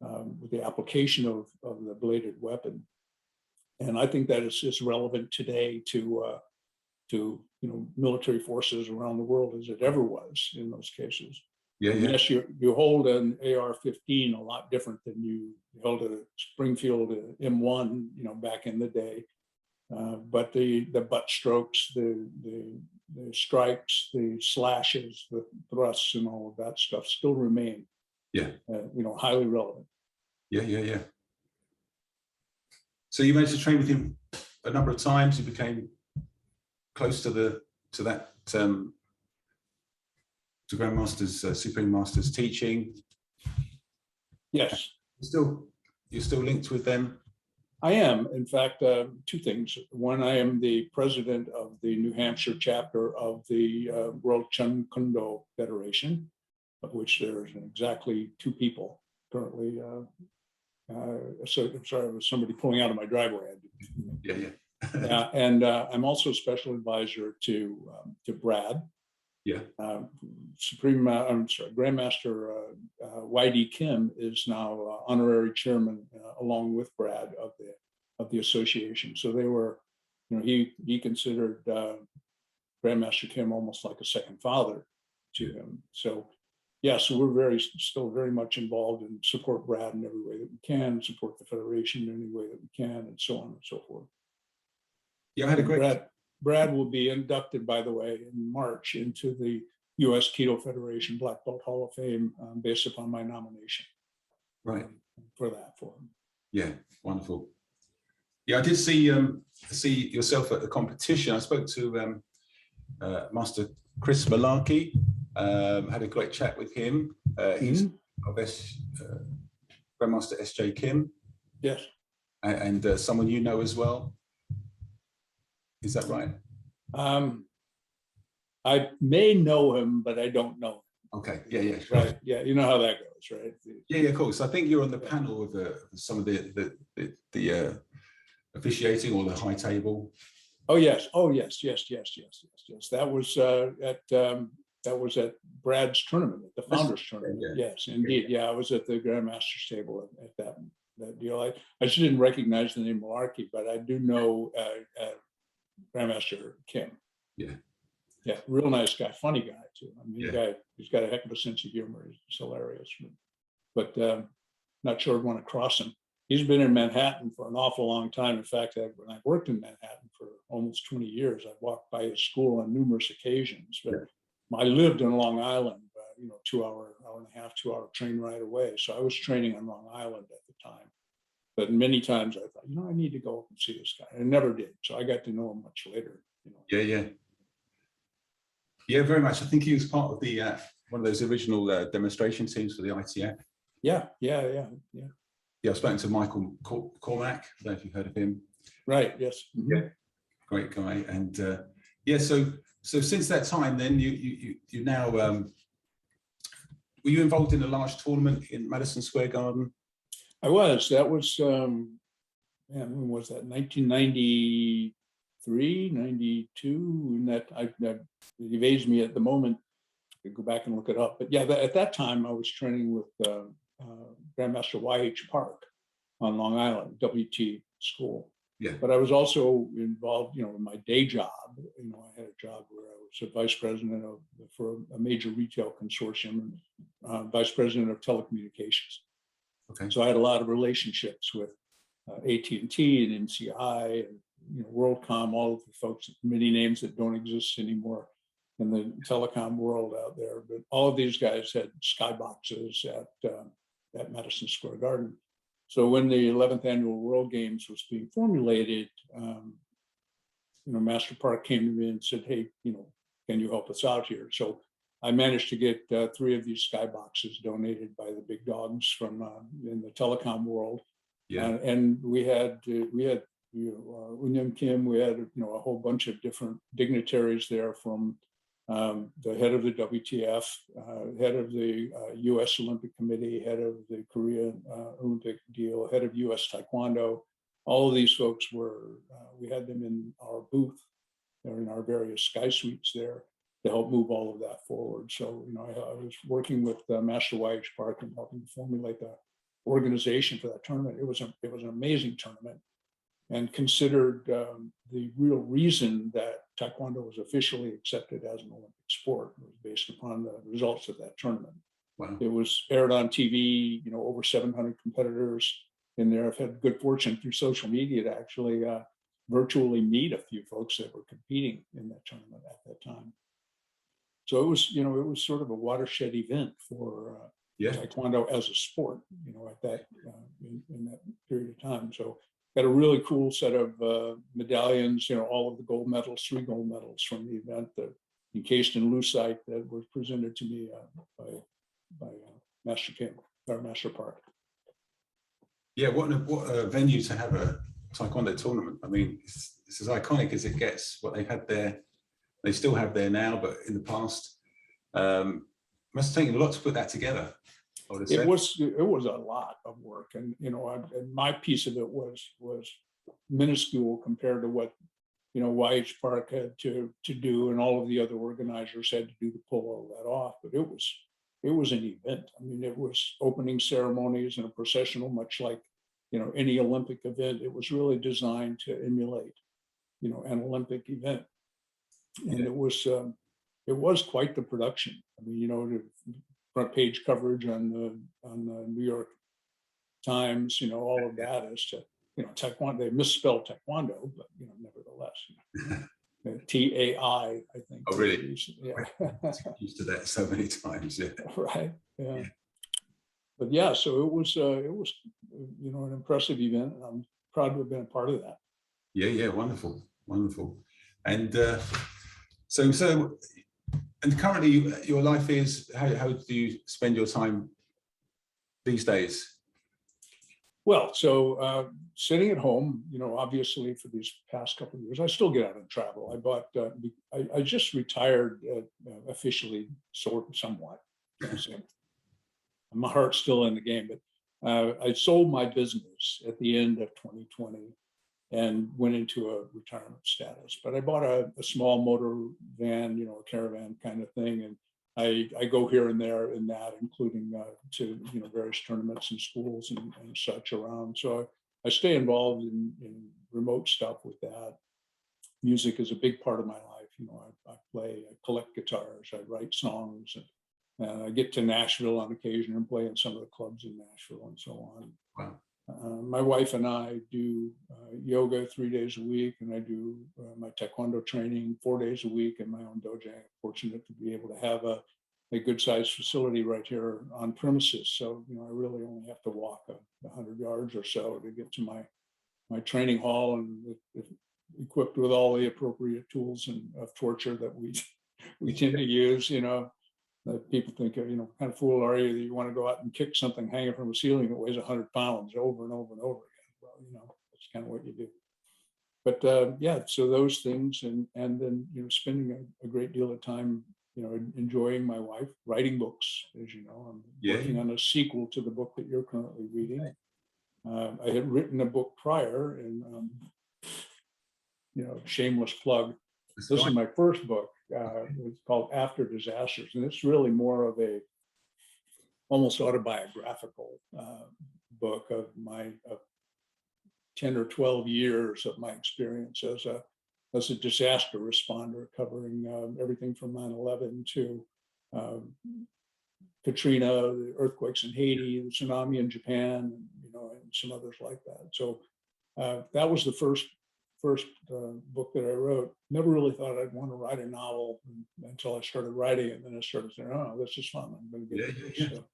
with the application of the bladed weapon. And I think that is as relevant today to military forces around the world as it ever was in those cases. Yes, you hold an AR-15 a lot different than you held a Springfield M1, back in the day. But the butt strokes, the strikes, the slashes, the thrusts, and all of that stuff still remain. Highly relevant. Yeah. So you managed to train with him a number of times. You became close to that. To Grandmaster's, Supreme Master's teaching. Yes. You're still linked with them? I am, in fact, two things. One, I am the president of the New Hampshire chapter of the World Taekwondo Federation, of which there's exactly 2 people currently. So I'm sorry, there was somebody pulling out of my driveway. Yeah. And I'm also special advisor to Brad. Yeah. Grandmaster YD Kim is now honorary chairman, along with Brad of the association. So they were, he considered Grandmaster Kim almost like a second father to him. So yeah, so we're still very much involved and support Brad in every way that we can, support the Federation in any way that we can, and so on and so forth. Yeah, I had a great. Brad will be inducted, by the way, in March into the U.S. Keto Federation Black Belt Hall of Fame based upon my nomination. Right. For him. Yeah, wonderful. Yeah, I did see yourself at the competition. I spoke to Master Chris Malarkey. Had a great chat with him. He's of Grandmaster S.J. Kim. Yes. And someone you know as well. Is that right? I may know him, but I don't know him. Okay. Yeah. Sure. Right. Yeah. You know how that goes, right? Yeah. Of course. I think you're on the panel with some of the officiating or the high table. Oh yes. That was at Brad's tournament, at the Founders Tournament. Yeah. Yes, indeed. Yeah, I was at the Grandmaster's table at that deal. I just didn't recognize the name Malarkey, but I do know Grandmaster Kim. Yeah. Yeah, real nice guy, funny guy too. I mean, he's got a heck of a sense of humor. He's hilarious, but not sure I'd want to cross him. He's been in Manhattan for an awful long time. In fact, when I worked in Manhattan for almost 20 years, I walked by his school on numerous occasions. But I lived in Long Island, 2-hour, hour and a half, 2-hour train ride away. So I was training on Long Island at the time. But many times I thought, I need to go up and see this guy. I never did. So I got to know him much later. Yeah, very much. I think he was part of the one of those original demonstration teams for the ITF. Yeah, I've spoken to Michael Cormack. I don't know if you've heard of him. Right. Yes. Mm-hmm. Yeah, great guy. And so since that time, then you now were you involved in a large tournament in Madison Square Garden? I was. That was when was that? 1993, 92. And that it evades me at the moment. I could go back and look it up. But yeah, at that time I was training with Grandmaster Y.H. Park on Long Island, WT school. Yeah. But I was also involved, in my day job. I had a job where I was a vice president for a major retail consortium, and vice president of telecommunications. Okay. So I had a lot of relationships with AT&T and MCI and WorldCom, all of the folks, many names that don't exist anymore in the telecom world out there. But all of these guys had skyboxes at Madison Square Garden. So when the 11th annual World Games was being formulated, Master Park came to me and said, "Hey, can you help us out here?" So I managed to get 3 of these skyboxes donated by the big dogs from in the telecom world. Yeah. And we had William Kim. We had a whole bunch of different dignitaries there, from the head of the WTF, head of the U.S. Olympic Committee, head of the Korean Olympic deal, head of U.S. Taekwondo. All of these folks we had them in our booth. They're in our various sky suites there to help move all of that forward. So, I was working with Master Y.H. Park and helping formulate the organization for that tournament. It was an amazing tournament, and considered the real reason that Taekwondo was officially accepted as an Olympic sport was based upon the results of that tournament. Wow. It was aired on TV, over 700 competitors in there. I've had good fortune through social media to actually virtually meet a few folks that were competing in that tournament at that time. So it was sort of a watershed event for Taekwondo as a sport, at that in that period of time. So got a really cool set of medallions, all of the gold medals, 3 gold medals from the event, that encased in lucite, that was presented to me by Master Kim, or Master Park. Yeah, what a venue to have a Taekwondo tournament. I mean, it's as iconic as it gets. What they've had there, they still have there now, but in the past, must have taken a lot to put that together. It was a lot of work, and and my piece of it was minuscule compared to what YH Park had to do, and all of the other organizers had to do to pull all that off. But it was an event. I mean, it was opening ceremonies and a processional, much like any Olympic event. It was really designed to emulate an Olympic event, and it was quite the production. I mean, the front page coverage on the New York Times, all of that is to Taekwondo. They misspelled Taekwondo, but nevertheless, TAI, I think. Oh, really? Yeah. Used to that so many times. Yeah. Right. Yeah. But yeah, so it was an impressive event, and I'm proud to have been a part of that. Yeah. Wonderful. And and currently, your life is how do you spend your time these days? Well, so sitting at home, obviously for these past couple of years, I still get out and travel. I just retired officially, somewhat. So my heart's still in the game, but I sold my business at the end of 2020 and went into a retirement status. But I bought a small motor van, a caravan kind of thing, and I go here and there in that, including to various tournaments and schools and such around. So I stay involved in remote stuff with that. Music is a big part of my life. I play, I collect guitars, I write songs, and I get to Nashville on occasion and play in some of the clubs in Nashville and so on. Wow. My wife and I do yoga 3 days a week, and I do my Taekwondo training 4 days a week in my own dojo. I'm fortunate to be able to have a good sized facility right here on premises. So, I really only have to walk 100 yards or so to get to my training hall, and equipped with all the appropriate tools of torture that we tend to use, that people think, what kind of fool are you that you want to go out and kick something hanging from a ceiling that weighs 100 pounds over and over and over again? Well, that's kind of what you do. But yeah, so those things, and then spending a great deal of time, enjoying my wife, writing books. As you know, I'm working on a sequel to the book that you're currently reading. I had written a book prior, and shameless plug. This is my first book. It's called After Disasters, and it's really more of a almost autobiographical book of my 10 or 12 years of my experience as a disaster responder, covering everything from 9/11 to Katrina, the earthquakes in Haiti, the tsunami in Japan, and some others like that. So that was the first book that I wrote. Never really thought I'd want to write a novel until I started writing it. And then I started saying, oh, this is fun. I'm going to get into this. So,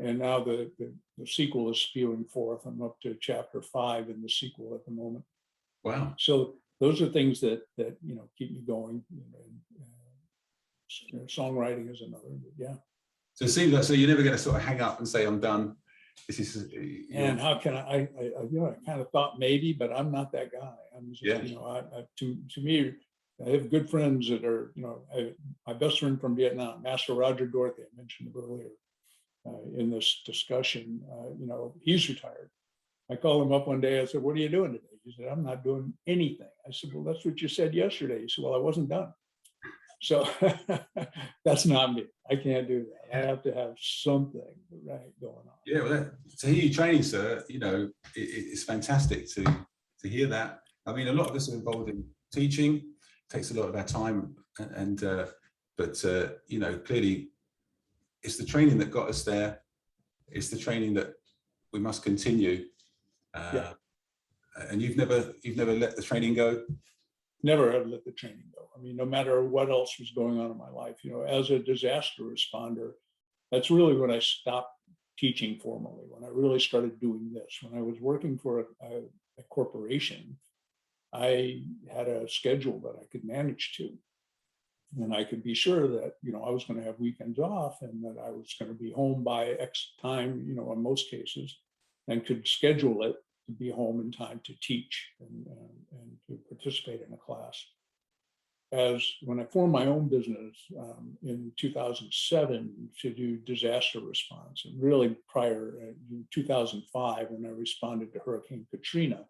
and now the sequel is spewing forth. I'm up to chapter 5 in the sequel at the moment. Wow. So those are things that keep me going. Songwriting is another, but yeah. So it seems like, so you're never going to sort of hang up and say, I'm done. This is. And how can I kind of thought maybe, but I'm not that guy. I'm just, to me, I have good friends that are, my best friend from Vietnam, Master Roger Dorethy, I mentioned earlier in this discussion, he's retired. I called him up one day. I said, what are you doing today? He said, I'm not doing anything. I said, well, that's what you said yesterday. He said, well, I wasn't done. So that's not me. I can't do that. I have to have something right going on. Yeah, well, to hear you training, sir, it's fantastic to hear that. I mean, a lot of us are involved in teaching. It takes a lot of our time, but clearly, it's the training that got us there. It's the training that we must continue. And you've never let the training go. Never have let the training go. I mean, no matter what else was going on in my life, as a disaster responder, that's really when I stopped teaching formally, when I really started doing this. When I was working for a corporation, I had a schedule that I could manage to. And I could be sure that, I was going to have weekends off and that I was going to be home by X time, in most cases. and could schedule it to be home in time to teach and to participate in a class. As when I formed my own business in 2007 to do disaster response, and really prior in 2005 when I responded to Hurricane Katrina,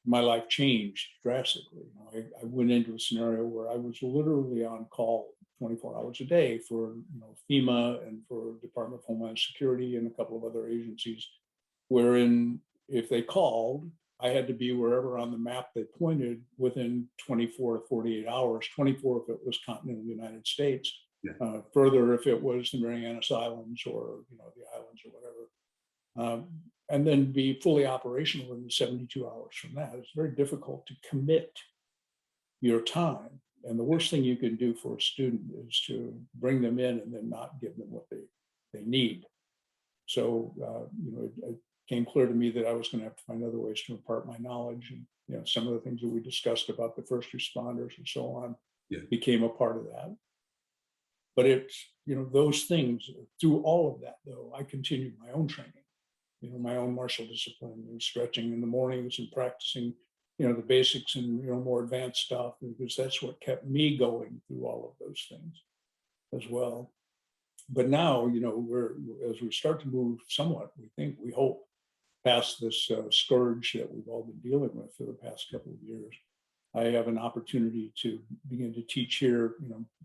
my life changed drastically. I went into a scenario where I was literally on call 24 hours a day for FEMA and for Department of Homeland Security and a couple of other agencies, wherein if they called, I had to be wherever on the map they pointed within 24 to 48 hours, 24 if it was continental United States, further if it was the Marianas Islands or the islands or whatever. And then be fully operational in 72 hours from that. It's very difficult to commit your time. And the worst thing you can do for a student is to bring them in and then not give them what they need. So, it came clear to me that I was going to have to find other ways to impart my knowledge. And, some of the things that we discussed about the first responders and so on became a part of that. But it's, those things, through all of that, though, I continued my own training. My own martial discipline and stretching in the mornings and practicing, the basics and, more advanced stuff, because that's what kept me going through all of those things as well. But now, as we start to move somewhat, we hope, past this scourge that we've all been dealing with for the past couple of years, I have an opportunity to begin to teach here.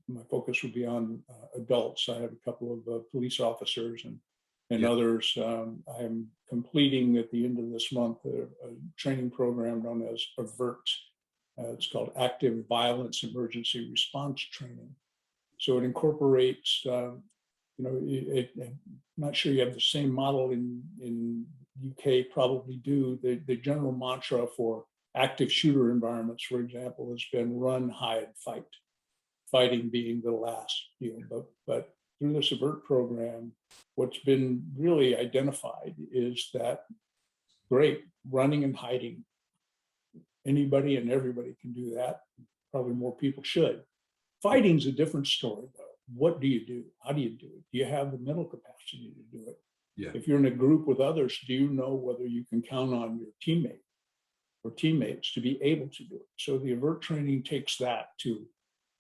My focus would be on adults. I have a couple of police officers and others. I'm completing at the end of this month a training program known as AVERT. It's called Active Violence Emergency Response Training. So it incorporates, I'm not sure you have the same model in UK, probably do. The general mantra for active shooter environments, for example, has been run, hide, fight. Fighting being the last, but through this AVERT program, what's been really identified is that, great, running and hiding. Anybody and everybody can do that. Probably more people should. Fighting's a different story, though. What do you do? How do you do it? Do you have the mental capacity to do it? Yeah. If you're in a group with others, do you know whether you can count on your teammate or teammates to be able to do it? So the AVERT training takes that to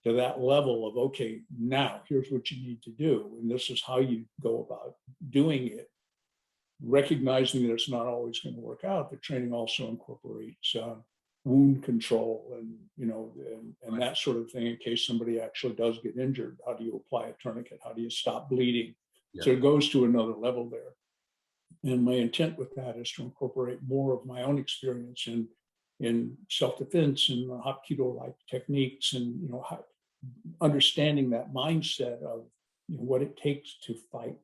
that level of, okay, now here's what you need to do. And this is how you go about doing it. Recognizing that it's not always going to work out, the training also incorporates wound control and, and that sort of thing in case somebody actually does get injured. How do you apply a tourniquet? How do you stop bleeding? Yeah. So it goes to another level there. And my intent with that is to incorporate more of my own experience in self-defense and Hapkido-like techniques and, understanding that mindset of what it takes to fight,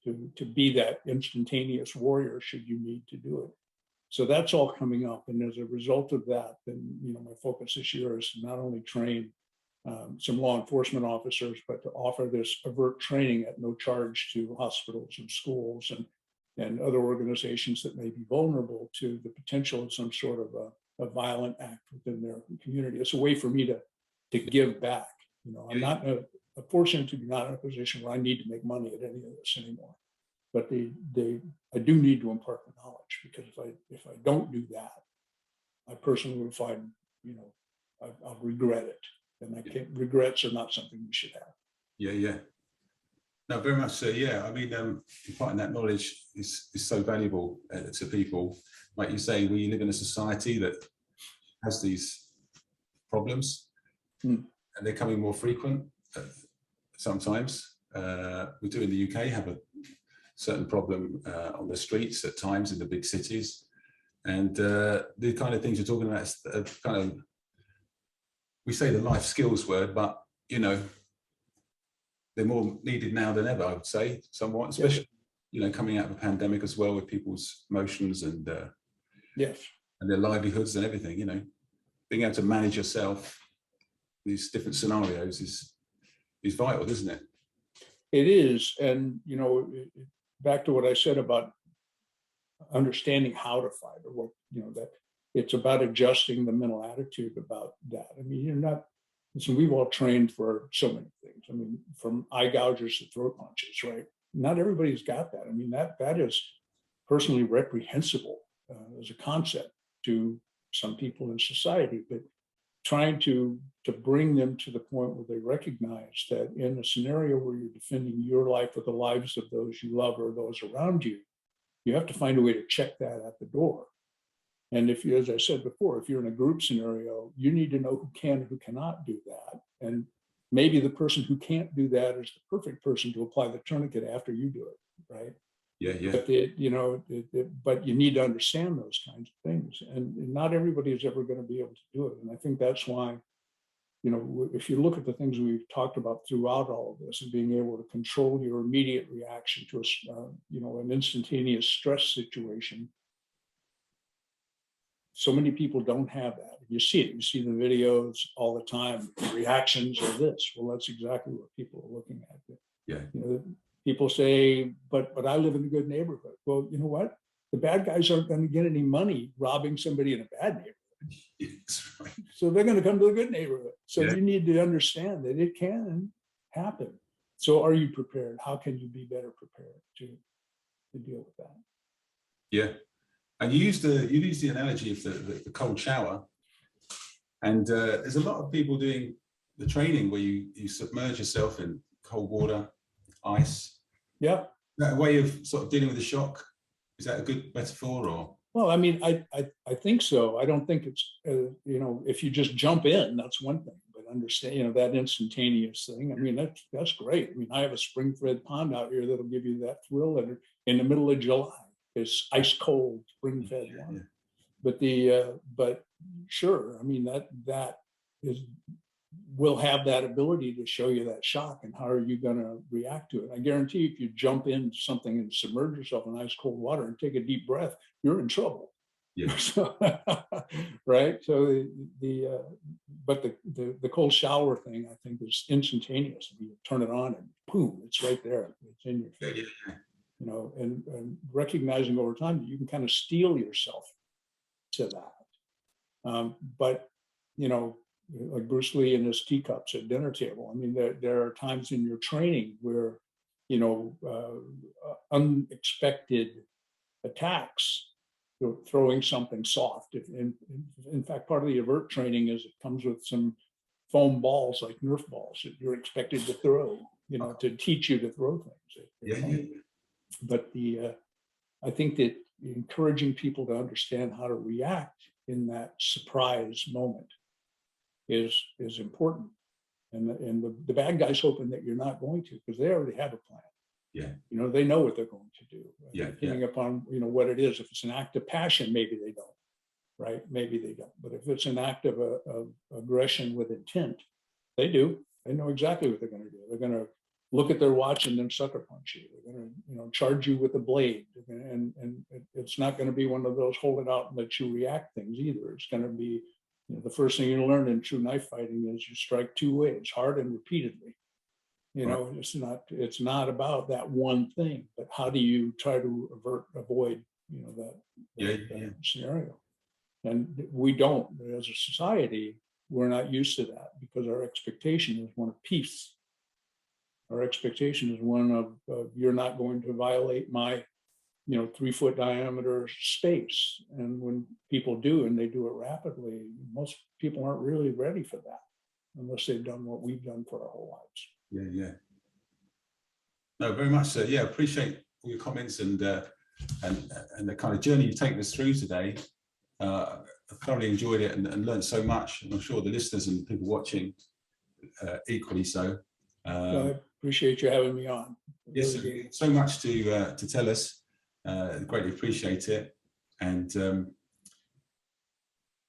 to be that instantaneous warrior should you need to do it. So that's all coming up. And as a result of that, then, my focus this year is to not only train some law enforcement officers, but to offer this AVERT training at no charge to hospitals and schools and other organizations that may be vulnerable to the potential of some sort of a violent act within their community. It's a way for me to give back. I'm not fortunate to be not in a position where I need to make money at any of this anymore. But I do need to impart the knowledge, because if I don't do that, I personally would find, I'll regret it. And regrets are not something we should have. Yeah. No, very much so. Yeah, I mean, imparting that knowledge is so valuable to people. Like you say, we live in a society that has these problems, and they're becoming more frequent sometimes. We do in the UK have a certain problem on the streets at times in the big cities. And the kind of things you're talking about is kind of, we say the life skills word, but, they're more needed now than ever, I would say, somewhat, especially, coming out of a pandemic as well, with people's emotions and and their livelihoods and everything, being able to manage yourself, these different scenarios is vital, isn't it? It is. And, back to what I said about understanding how to fight, or what, that it's about adjusting the mental attitude about that. I mean, we've all trained for so many things. I mean, from eye gougers to throat punches, right? Not everybody's got that. I mean, that is personally reprehensible as a concept to some people in society, but trying to bring them to the point where they recognize that in a scenario where you're defending your life or the lives of those you love or those around you, you have to find a way to check that at the door. And if you, as I said before, if you're in a group scenario, you need to know who can and who cannot do that. And maybe the person who can't do that is the perfect person to apply the tourniquet after you do it, right? Yeah, yeah. But but you need to understand those kinds of things, and not everybody is ever going to be able to do it. And I think that's why, if you look at the things we've talked about throughout all of this, and being able to control your immediate reaction to an instantaneous stress situation. So many people don't have that. You see it. You see the videos all the time. The reactions are this. Well, that's exactly what people are looking at. Yeah. People say, but I live in a good neighborhood. Well, you know what? The bad guys aren't going to get any money robbing somebody in a bad neighborhood. Yes, right. So they're going to come to a good neighborhood. So you need to understand that it can happen. So are you prepared? How can you be better prepared to deal with that? Yeah. And you used the analogy of the cold shower. And there's a lot of people doing the training where you submerge yourself in cold water, ice. Yeah. Is that a way of sort of dealing with the shock? Is that a good metaphor, or? Well, I mean, I think so. I don't think it's, if you just jump in, that's one thing, but understand, that instantaneous thing. I mean, that's great. I mean, I have a spring-fed pond out here that'll give you that thrill in the middle of July. It's ice cold spring-fed water. Yeah. But sure, I mean, that will have that ability to show you that shock, and how are you going to react to it. I guarantee if you jump into something and submerge yourself in ice cold water and take a deep breath, you're in trouble. Yeah. So, right. So but the cold shower thing, I think, is instantaneous. You turn it on and boom, it's right there. It's in your face. Yeah. And recognizing over time that you can kind of steel yourself to that. But like Bruce Lee and his teacups at dinner table. I mean, there are times in your training where, unexpected attacks, throwing something soft. In fact, part of the avert training is it comes with some foam balls, like Nerf balls, that you're expected to throw, to teach you to throw things. Yeah. But I think that encouraging people to understand how to react in that surprise moment is important, and the bad guys hoping that you're not going to, because they already have a plan. Yeah. They know what they're going to do. Yeah. Depending upon what it is. If it's an act of passion, maybe they don't. Right? Maybe they don't. But if it's an act of aggression with intent, they do. They know exactly what they're going to do. They're going to look at their watch and then sucker punch you. They're going to charge you with a blade, and it's not going to be one of those hold it out and let you react things either. It's going to be the first thing you learn in true knife fighting is you strike two ways, hard and repeatedly. Right. It's not about that one thing, but how do you try to avoid that scenario? And we don't, as a society, we're not used to that, because our expectation is one of peace. Our expectation is one of you're not going to violate my 3-foot diameter space. And when people do, and they do it rapidly, most people aren't really ready for that unless they've done what we've done for our whole lives. Yeah. No, very much so. Yeah, appreciate all your comments and the kind of journey you've taken us through today. I thoroughly enjoyed it and learned so much. And I'm sure the listeners and people watching equally so. I appreciate you having me on. Yes, so much to tell us. Greatly appreciate it. And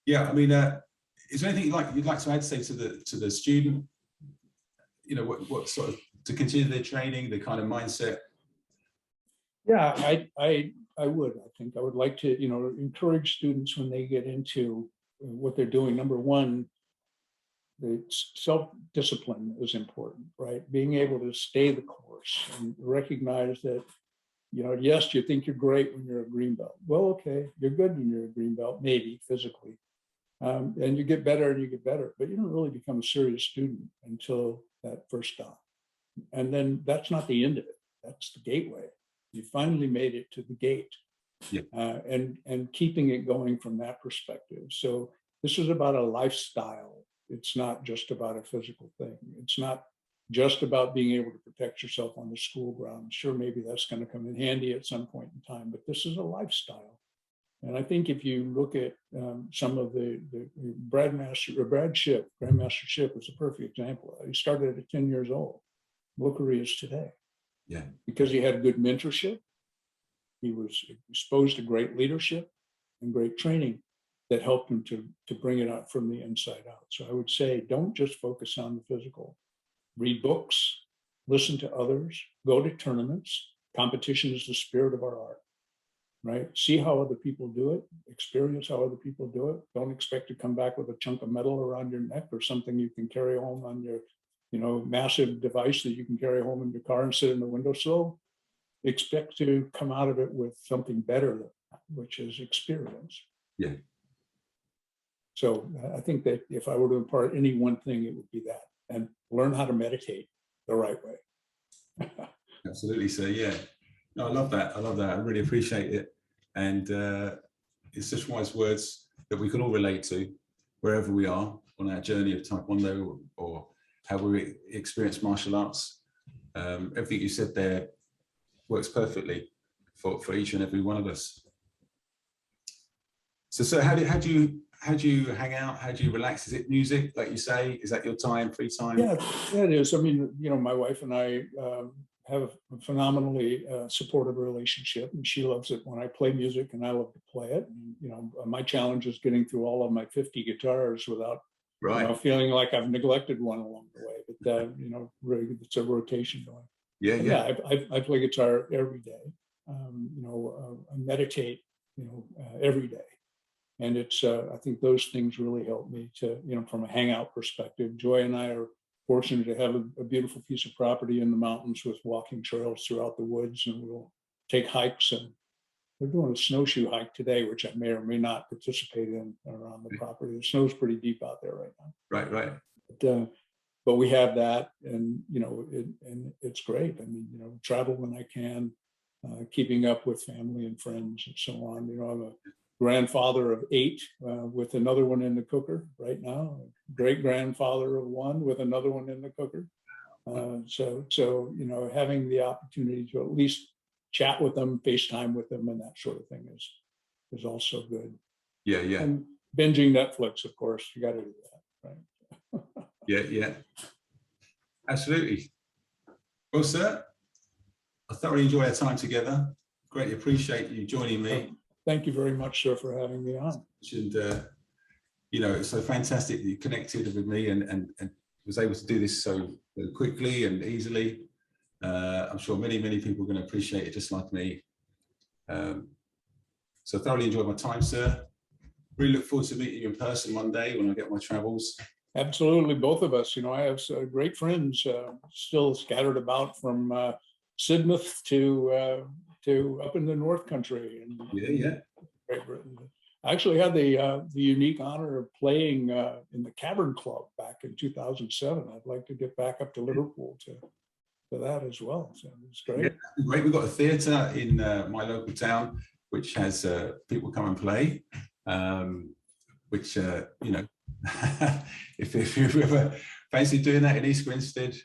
I mean, is there anything you'd like to add, say, to the student? What sort of to continue their training, the kind of mindset? Yeah, I would. I think I would like to encourage students when they get into what they're doing. Number one, the self-discipline is important, right? Being able to stay the course and recognize that, yes, you think you're great when you're a green belt. Well, okay, you're good when you're a green belt, maybe physically. And you get better and you get better, but you don't really become a serious student until that first stop. And then that's not the end of it. That's the gateway. You finally made it to the gate. Yeah. And keeping it going from that perspective. So this is about a lifestyle. It's not just about a physical thing. It's not just about being able to protect yourself on the school ground. Sure, maybe that's going to come in handy at some point in time, but this is a lifestyle. And I think if you look at some of the Brad Shipp, Grandmaster Shipp is a perfect example. He started at 10 years old. Look where he is today. Yeah. Because he had good mentorship. He was exposed to great leadership and great training that helped him to bring it out from the inside out. So I would say, don't just focus on the physical. Read books, listen to others, go to tournaments. Competition is the spirit of our art, right? See how other people do it, experience how other people do it. Don't expect to come back with a chunk of metal around your neck or something you can carry home on your, massive device that you can carry home in your car and sit in the windowsill. Expect to come out of it with something better than that, which is experience. Yeah. So I think that if I were to impart any one thing, it would be that, and learn how to meditate the right way. Absolutely, sir. Yeah. No, I love that. I love that. I really appreciate it. And it's just wise words that we can all relate to wherever we are on our journey of Taekwondo or how we experience martial arts. Everything you said there works perfectly for each and every one of us. So, sir, how do you hang out? How do you relax? Is it music, like you say? Is that your time, free time? Yeah, it is. I mean, my wife and I have a phenomenally supportive relationship, and she loves it when I play music, and I love to play it. And, my challenge is getting through all of my 50 guitars without, feeling like I've neglected one along the way. But really, it's a rotation going. Yeah. I play guitar every day. I meditate, every day. And it's, I think those things really help me to, from a hangout perspective. Joy and I are fortunate to have a beautiful piece of property in the mountains with walking trails throughout the woods, and we'll take hikes. And we're doing a snowshoe hike today, which I may or may not participate in around the property. The snow's pretty deep out there right now. Right. But we have that, and and it's great. I mean, travel when I can, keeping up with family and friends and so on. I'm a grandfather of 8 with another one in the cooker right now. Great grandfather of 1 with another one in the cooker. So having the opportunity to at least chat with them, FaceTime with them, and that sort of thing is also good. Yeah. And binging Netflix, of course, you got to do that, right? Yeah. Absolutely. Well, sir, I thoroughly enjoy our time together. Greatly appreciate you joining me. Thank you very much, sir, for having me on. And it's so fantastic that you connected with me and was able to do this so quickly and easily. I'm sure many people are going to appreciate it just like me. So thoroughly enjoyed my time, sir. Really look forward to meeting you in person one day when I get my travels. Absolutely, both of us. I have great friends still scattered about from Sidmouth to up in the North Country. And yeah. Great Britain. I actually had the unique honor of playing in the Cavern Club back in 2007. I'd like to get back up to Liverpool to that as well. So it's great. Yeah, great. We've got a theatre in my local town which has people come and play. Which if you ever fancy doing that in East Grinstead,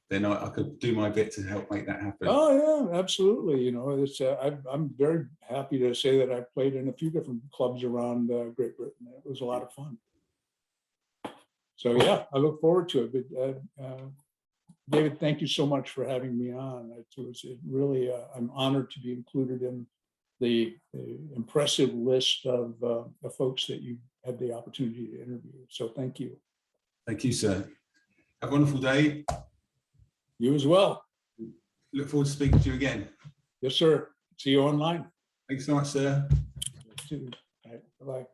then I could do my bit to help make that happen. Oh yeah, absolutely. It's I'm very happy to say that I've played in a few different clubs around Great Britain. It was a lot of fun. So yeah, I look forward to it. But David, thank you so much for having me on. It really I'm honored to be included in the impressive list of folks that you had the opportunity to interview. So thank you. Thank you, sir. Have a wonderful day. You as well. Look forward to speaking to you again. Yes, sir. See you online. Thanks so much, sir. All right. Bye-bye.